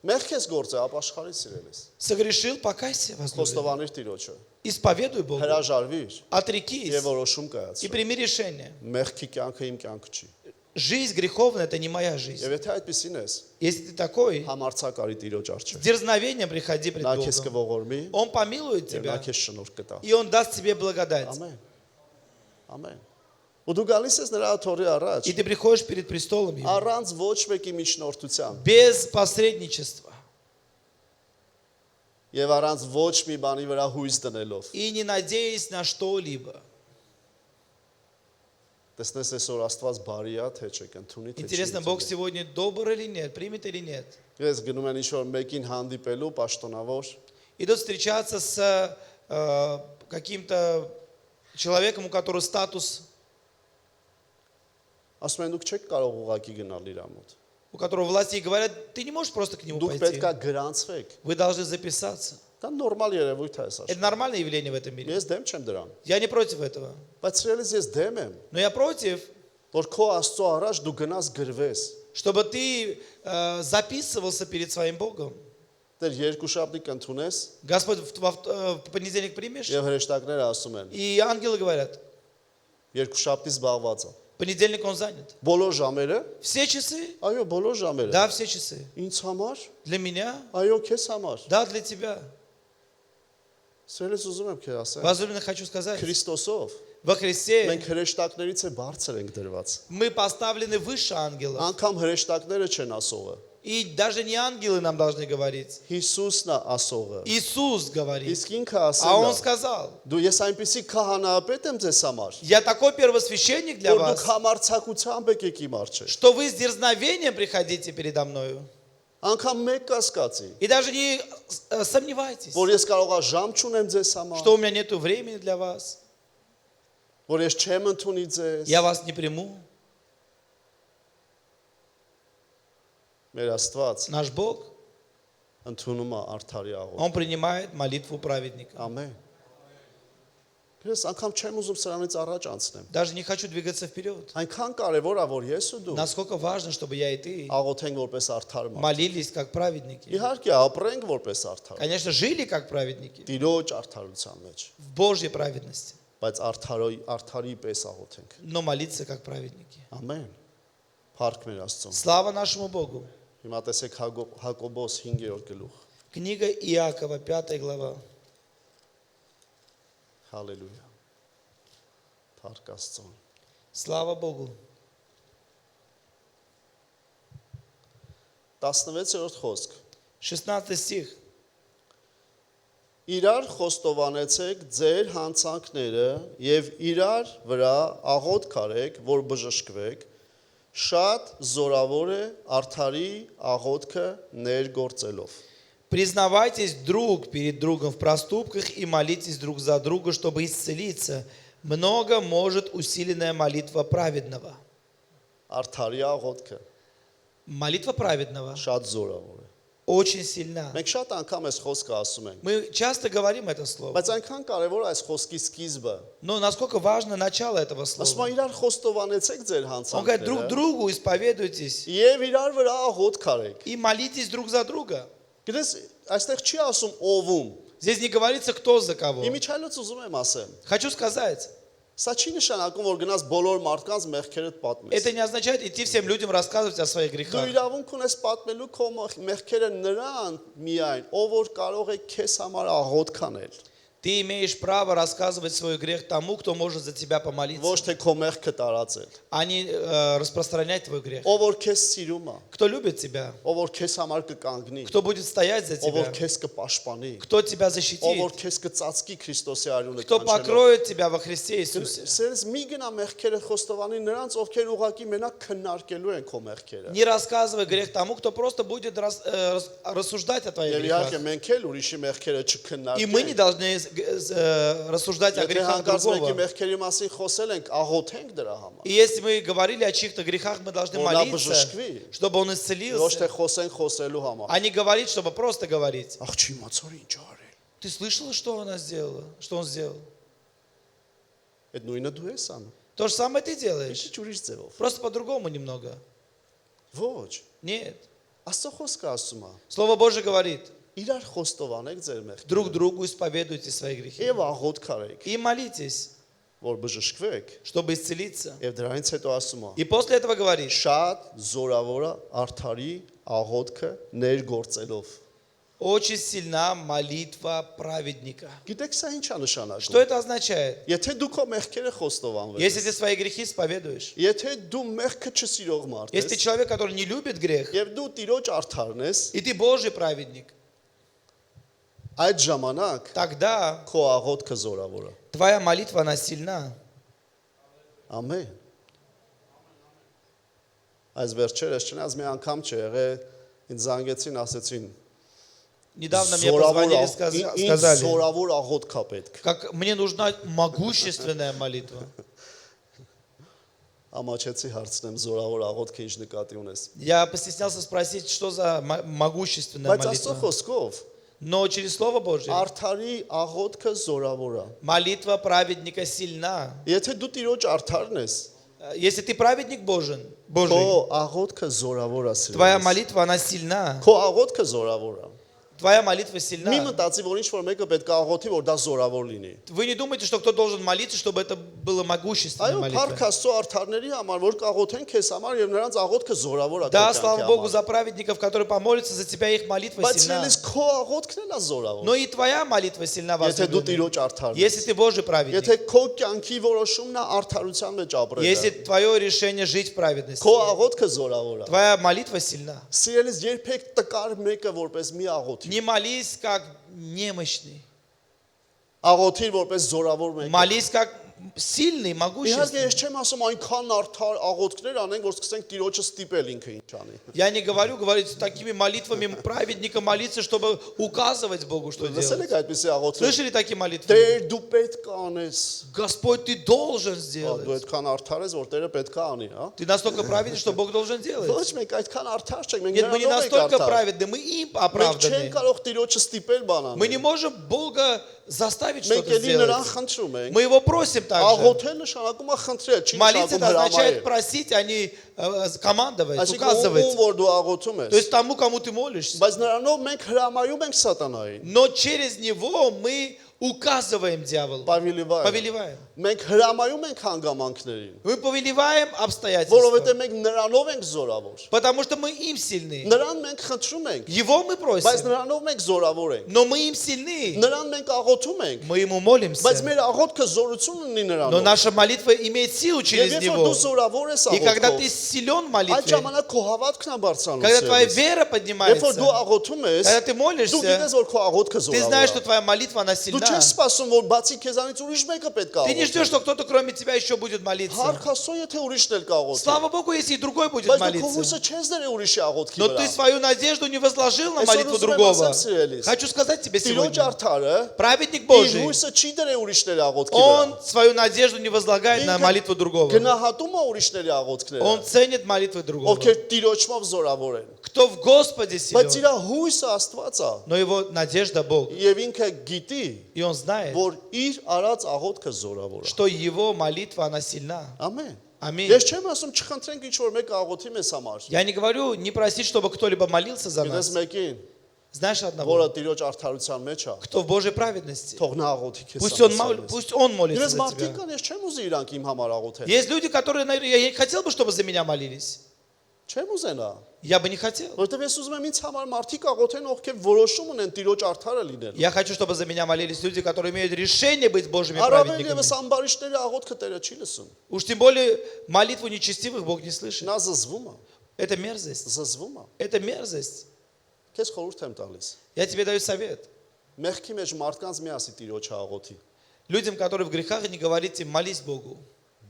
Մեղք ես գործը ապաշխարի սիրելիս։ Согрешил, покайся, возлюбленный. Խոստովանիր Տիրոջը։ Исповедуй Бога. Հրաժարվիր Отрекись եւ որոշում и կայացրու։ прими решение. Մեղքի կյանքը իմ կյանքը չի։ Жизнь греховная – это не моя жизнь. Եվ եթե այդպեսին ես, Если ты такой, համարձակարի Տիրոջ с առջև։ дерзновением приходи пред Նա քեզ Богом. կողորմի, Он помилует եւ նա тебя, քեզ շնորհ կտա։ и Он даст тебе благодать. Ամեն։ Ամեն։ Ու դու գալիս ես նրա աթոռի առաջ, И ты приходишь перед престолом Его, առանց ոչ մեկի միջնորդության без посредничества եւ առանց ոչ մի բանի վրա հույս դնելով։ и не надеясь на что-либо. Տեսնես այսօր Աստված բարի է, թե չէ, կընդունի, թե չի։ Интересно, Бог сегодня добр или нет, примет или нет. Ես գնում են ինչ-որ մեկին հանդիպելու պաշտոնավոր, Идут встречаться с каким-то человеком, у которого статус, ասում են դուք չեք կարող ուղակի գնալ իր մոտ։ у которого власти, и говорят, ты не можешь просто к нему Դուք пойти. պետք է գրանցվեք։ Вы должны записаться. Դա նորմալ երևույթ է Это սա։ нормальное явление в этом мире. Ես դեմ չեմ դրան, Я не против этого. բայց սրելիս ես դեմ եմ, Но я против, որ քո Աստծո առաջ դու գնաս գրվես։ чтобы ты записывался перед своим Богом. Դեր երկու շաբթի կընդունես, Господь в понедельник примешь, եւ հրեշտակները ասում են, и ангелы говорят, երկու շաբթի զբաղված է։ понедельник он занят. Բոլոր ժամերը, Все часы? այո, բոլոր ժամերը։ Да, все часы. Ինձ համար, Для меня? այո, քեզ համար։ Да, для тебя. Սրելիս ուզում եմ քեզ ասել, Возлюбленный, хочу сказать, Քրիստոսով во Христе մենք հրեշտակներից է բարձր ենք դրված։ мы поставлены выше ангелов. Անկամ հրեշտակները չեն ասողը։ И даже не ангелы нам должны говорить. Հիսուսն է ասողը։ Иисус говорит. Իսկ ինքը А ասել Он է. сказал, Դու ես այնպեսի քահանայապետ եմ ձեզ համար, я такой первосвященник для որ դուք вас, համարցակությամբ եք եկի մարչը։ что вы с дерзновением приходите передо мною. Անկամ մեկ կասկածի, И даже не сомневайтесь, որ ես կարողա ժամ չունեմ ձեզ համար, что у меня нет времени для вас. որ ես չեմ ընդունի ձեզ։ Я вас не приму. Մեր Աստված Наш Бог, ընդունում է արդարի աղոտ։ Он принимает молитву праведника. Ամեն։ Ես անգամ չեմ ուզում սրանից առաջ անցնեմ։ Даже не хочу двигаться вперед. Այնքան կարևոր է, որ ես ու դու Насколько важно, чтобы я и ты աղոթենք որպես արդար մարդ։ молились как праведники. Իհարկե, ապրենք որպես արդար։ Конечно, жили как праведники Տիրոջ արդարության մեջ, в Божьей праведности, բայց արդարի պես աղոթենք։ но молиться как праведники. Ամեն։ Փառք մեր Աստծուն։ Слава нашему Богу. Հիմա տեսեք Հակոբոս 5-րդ գլուխ։ Книга Иакова, 5 глава. Հալելույա։ Փառք Աստծուն։ Слава Богу. 16-րդ խոսք։ 16 стих. Իրար խոստովանեցեք ձեր հանցանքները եւ իրար վրա աղոտ կարեք, որ բժշկվեք, շատ զորավոր է արդարի աղոթքը ներգործելով։ Признавайтесь друг перед другом в проступках и молитесь друг за друга, чтобы исцелиться. Много может усиленная молитва праведного. Արդարի աղոթքը Молитва праведного շատ զորավոր է։ очень сильна. Մենք շատ անգամ այս խոսքը ասում ենք, Мы часто говорим это слово. բայց այնքան կարևոր է այս խոսքի սկիզբը։ Но насколько важно начало этого Ասում слова. է իրար խոստովանեցեք ձեր Он говорит, друг հանցանքները другу исповедуйтесь եւ իրար վրա աղոտ կարեք։ и молитесь друг за друга. Գիտես, այստեղ չի ասում ով ում։ Здесь не говорится, кто за кого. Իմիջայլոց ուզում եմ ասեմ։ Хочу сказать, Սա չի նշանակում, որ գնաս բոլոր մարդկանց մեղքերդ պատմես։ это не означает идти всем людям рассказывать о своих Դու грехах. իրավունք ունես պատմելու քո մեղքերը նրան միայն, ով որ կարող է քեզ համար աղոտ կանել։ Ты имеешь право рассказывать свой грех тому, кто может за тебя помолиться, Ոչ թե քո մեղքը տարածել։ а не распространять твой грех. Ով որ քեզ սիրում է, Кто любит тебя, ով որ քեզ համար կկանգնի, кто будет стоять за ով որ тебя, քեզ կպաշտպանի, кто тебя ով որ защитит, քեզ կծածկի Քրիստոսի արյունը кто կանչելով։ покроет тебя во Христе Иисусе. Սերս մի գնա մեղքերը խոստովանի նրանց, ովքեր ուղակի մենակ քննարկելու են քո մեղքերը։ Не рассказывай грех тому, кто просто будет рассуждать о твоих Եվ իհարկե грехах. մենք էլ ուրիշի мեղքերը И мы не չքննարկենք։ должны рассуждать о Եթե грехах հանկարծ մեկի другого. մեղքերի մասին խոսել ենք, աղոթենք дրա համար։ И если мы говорили о чьих-то грехах, мы должны Որ նա молиться, բժշկվի, чтобы он ոչ թե исцелился, խոսենք խոսելու համար։ а не говорить, чтобы просто говорить. Ախ, չի իմացար ինչ արել։ Ты слышала, что она сделала? Что он сделал? Այդ նույնը դու ես անում։ То же самое ты делаешь. Ինչ ուրիշ ձևով։ Просто по-другому немного. Ոչ։ Нет. Աստծո խոսքը ասում է. Слово Божье говорит, Իրար խոստովանեք ձեր մեղքերը։ друг другу исповедуйте свои грехи. Եվ աղոտ կարեք, И молитесь, որ բժշկվեք։ чтобы исцелиться. Եվ դրանից հետո ասում է. И после этого говорит, Շատ զորավոր է արդարի աղոթքը ներգործելով։ очень сильна молитва праведника. Գիտեք սա ինչ է Что նշանակում։ это означает? Եթե дու քո մեղքերը խոստովանվես, Если ты свои грехи исповедуешь, եթե дու мեղքը չսիրող մարդ если ты ես, человек, который не любит грех, եւ դու տիրոջ արդարն ես, и ты Божий праведник, այդ ժամանակ тогда քո աղոթքը զորավոր է։ твоя молитва, она сильна. Ամեն։ Այս վերջերս չնայած մի անգամ չեղե ինձ զանգեցին ասեցին Недавно мне позвонили и сказали, զորավոր աղոթք կա պետք։ как мне нужна могущественная молитва. Ամաչեցի հարցնեմ զորավոր աղոթքը ինչ նկատի ունես։ Я постеснялся спросить, что за могущественная Բայց Աստծո молитва. խոսքով Но через Слово Божье արդարի աղոթքը զորավոր է։ молитва праведника сильна. Եթե дու տիրոջ արդարն ես, Если ты праведник Божий, քո աղոթքը զորավոր է твоя սիրելիս։ молитва, она сильна. Քո աղոթքը զորավոր է։ Твоя молитва Մի сильна. մտածի, որ ինչ որ մեկը պետք է աղոթի, որ դա զորավոր լինի։ Вы не думаете, что кто должен молиться, чтобы это было могущественная Այո, молитва? Փառք Աստծո արդարների համար, որ կաղոթեն քեզ համար եւ նրանց աղոթքը զորավոր է։ Да, слава Богу за праведников, которые помолятся за тебя, их молитва Բայց сильна. սիրելիս քո աղոթքն էլ է զորավոր։ Но и твоя молитва сильна, Եթե դու возлюбленный. տիրոջ արդարն ես։ Если ты Божий праведник, Եթե քո կյանքի որոշումն է արդարության մեջ если ապրելը։ твое решение жить в праведности, Քո աղոթքը զորավոր է։ твоя молитва сильна. Սիրելիս երբեք տկար մեկը որպես մի աղոթի։ Не молись как немощный, Աղոթիր որպես զորավոր մեկ։ молись как сильный, Իհարկե могущественный. ես չեմ ասում այնքան արդար աղոթքներ անենք, որ սկսենք տիրոջը ստիպել ինքը ինչ անի։ Я не говорю, говорить такими молитвами праведника молиться, чтобы указывать Богу, что Լսել делать. եք այդպեսի աղոթքներ։ Слышали такие молитвы? Տեր դու պետք է անես։ Господь, ты должен Դու сделать. այդքան արդար ես, որ Տերը պետք է անի, հա։ Ты настолько праведен, что Бог должен делать. Ոչ մենք այդքան արդար չենք, մենք Нет, мы не նրանով ենք настолько արդար։ праведны, мы им Մենք չենք оправданы. կարող տիրոջը ստիպել բան Мы не անել։ можем Бога заставить Մենք что-то էլի նրան сделать. խնդրում ենք։ Мы его просим также. Աղոթել նշանակում է խնդրել, չի Молиться նշանակում это означает հրամայել։ просить, а не командовать, Այսինքն ում указывать. որ դու աղոթում То ես։ есть тому, кому ты молишься. Բայց նրանով մենք հրամայում ենք սատանային։ Но через него мы указываем дьяволу, Повелеваем։ повелеваем. Մենք հրամայում ենք հանգամանքներին, Мы повелеваем обстоятельства, որովհետև մենք նրանով ենք զորավոր։ потому что мы им сильны. Նրան մենք խնդրում ենք, Его мы բայց просим, նրանով մենք զորավոր ենք։ но мы им сильны. Նրան մենք աղոթում ենք, Мы ему բայց молимся. մեր աղոթքը զորություն ունի Но նրանով։ наша молитва имеет силу Եվ через երբ որ него. դու զորավոր ես И когда ты աղոթքով, силен в այդ молитве, ժամանակ քո հավատքն է բարձրանում։ когда твоя սիրելիս։ вера Երբ որ поднимается, դու աղոթում ես, когда ты դու молишься, գիտես որ քո աղոթքը ты знаешь, что զորավոր է։ твоя молитва, она Դու сильна. չես սպասում որ բացի քեզանից ուրիշ մեկը պետք է Ты не ждешь, աղոթի։ что кто-то кроме тебя еще будет молиться. Փառք Աստծո, եթե ուրիշն էլ կաղոթի։ Слава Богу, если и другой будет Բայց դու քո молиться. հույսը չես դրել ուրիշի աղոթքի Но վրա։ ты свою надежду не возложил на Այսօր молитву ուզում եմ другого. ասել, սիրելիս, Хочу сказать тебе Տիրոջ сегодня, արդարը праведник իր Божий, հույսը չի դրել ուրիշների աղոթքի он վրա։ свою надежду не возлагает на молитву другого. Գնահատում է ուրիշների աղոթքները, Он ценит молитвы другого. ովքեր Տիրոջով զորավոր են։ Кто в Господе Բայց силен, իր հույսը Աստված է, но его надежда Бог. եւ ինքը գիտի, И он знает, որ իր արած աղոթքը զորավոր է։ что его молитва, она сильна. Ամեն։ Аминь. Ես չեմ ասում չխնդրենք ինչ որ մեկը աղոթի մեզ համար։ Я не говорю, не просить, чтобы кто-либо молился за Գիտես нас. մեկին, Знаешь одного, որը Տիրոջ արդարության մեջ է, кто в Божьей праведности. թող նա աղոթի քեզ Пусть համար։ он молится Գիտես за մարդիկ тебя. կան, ես չեմ ուզի իրանք իմ համար աղոթեն։ Есть люди, которые, наверное, я не хотел бы, чтобы за меня молились. Չեմ ուզենա, Я бы не хотел. որովհետև ես ուզում եմ ինձ համար մարդիկ աղոթեն, ովքեր որոշում ունեն Տիրոջ արդարը լինել։ Я хочу, чтобы за меня молились люди, которые имеют решение быть Божьими Առավել праведниками. եւս ամբարիշտների աղոթքը Տերը չի լսում։ Уж тем более молитву нечестивых Бог не слышит. Նա զզվում է, Это мерзость. զզվում է։ Это мерзость. Քեզ խորհուրդ եմ տալիս։ Я тебе даю совет. Մեղքի մեջ մարդկանց մի ասի Տիրոջ աղոթի։ Людям, которые в грехах, не говорите, молись Богу.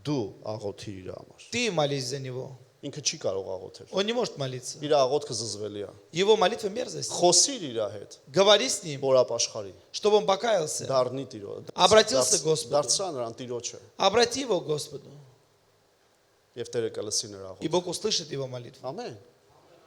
Դու աղոթի իր համար։ Ты молись за него. Ինքը չի կարող աղոթել։ Он не может молиться. Իր աղոթքը զզվելի է։ Его молитва мерзость. Խոսիր իր հետ, Говори с ним, որ ապաշխարի։ чтобы он покаялся. Դառնի Տիրոջ։ Обратился к Господу. Դարձա նրան Տիրոջը, Обрати его к Господу. եւ Տերը կլսի նրա И աղոթքը։ Бог услышит его молитву. Ամեն։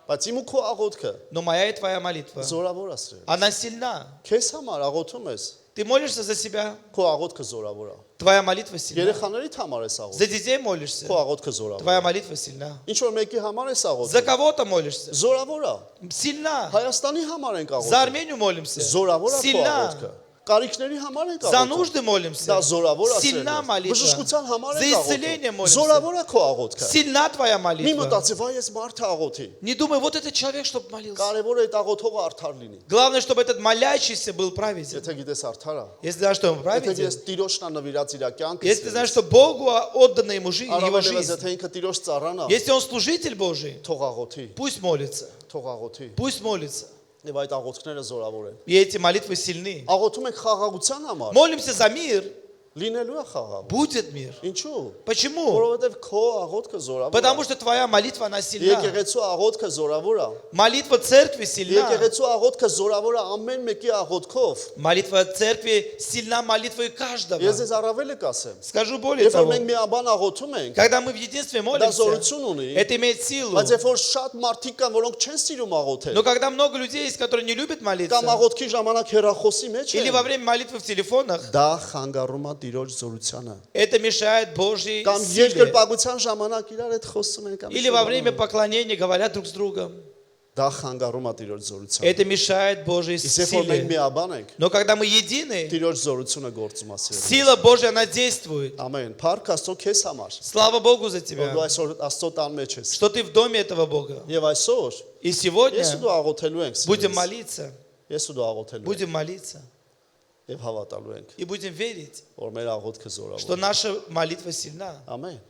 Բայց իմ ու քո աղոթքը Но моя и твоя молитва, զորավոր է սրել։ она сильна. Քեզ համար աղոթում ես, Ты молишься за себя, քո աղոթքը զորավոր է։ твоя молитва сильна. Երեխաներիդ համար ես աղոթում, За детей молишься, քո աղոթքը զորավոր твоя է։ молитва сильна. Ինչ որ մեկի համար ես За աղոթում, кого-то молишься, զորավոր է։ сильна. Հայաստանի համար ենք За աղոթում, Армению молимся, զորավոր է քո сильна. աղոթքը։ Կարիքների համար ենք За աղոթում, нужды молимся, դա զորավոր է сильна սրել։ молитва. Բժշկության համար За ենք исцеление աղոթում, молимся. զորավոր է քո աղոթքը։ Сильна твоя Մի молитва. մտածի, վայ ես մարդը աղոթի։ Не думай, вот этот человек, чтобы молился. Կարևորը այդ աղոթողը արդար լինի։ Главное, чтобы этот молящийся был праведен. Եթե գիտես արդար է, Если знаешь, что он եթե праведен, գիտես Տիրոջն է нվիրած իր կյանքը, если ты знаешь, что Богу отдана ему жизнь, его առավել եւս жизнь, եթե ինքը Տիրոջ ծառան է, если он служитель Божий, թող աղոթի, пусть молится, թող աղոթի։ пусть молится. Եվ այդ աղոթքները զորավոր են։ И эти молитвы сильны. Աղոթում ենք խաղաղության համար, Молимся за мир, Լինելու է խաղաղ։ Будет мир. Ինչու՞։ Почему? Որովհետև քո աղոթքը զորավոր է։ Потому что твоя молитва, она сильна. Եկեղեցու աղոթքը զորավոր է։ Молитва церкви сильна. Եկեղեցու աղոթքը զորավոր է ամեն մեկի աղոթքով։ Молитва церкви сильна молитвой каждого. Ես ես առավելը կասեմ։ Скажу более Երբ որ того, մենք միաբան աղոթում ենք, когда мы в единстве դա молимся, զորություն ունի, это имеет силу. բայց երբ որ շատ մարդիկ կան, որոնք չեն силում աղոթել, Но когда много людей есть, которые не любят կամ молиться, աղոթքի ժամանակ հեռախոսի մեջ или են, во время молитвы в телефонах, դա խանգարում է Տիրոջ զորությանը։ это мешает Божьей Կամ силе. երկրպագության ժամանակ իրար հետ խոսում են կամ Или во время поклонения говорят друг с другом. դա խանգարում է Տիրոջ զորությանը։ Это мешает Божьей Իսկ երբ որ մենք силе. միաբան ենք, Но когда мы едины, Տիրոջ զորությունը գործում է սիրելի։ сила Божья, она действует. Ամեն։ Փառք Աստծո քեզ համար, Слава Богу за որ тебя, դու այսօր Աստծո տան մեջ ես։ что ты в доме этого Бога. Եվ այսօր И ես сегодня ու դու աղոթելու ենք։ будем սիրելիս։ молиться, Ես ու դու աղոթելու ենք будем молиться եւ հավատալու ենք, и будем верить, որ մեր աղոթքը զորավոր что է։ наша молитва сильна. Ամեն։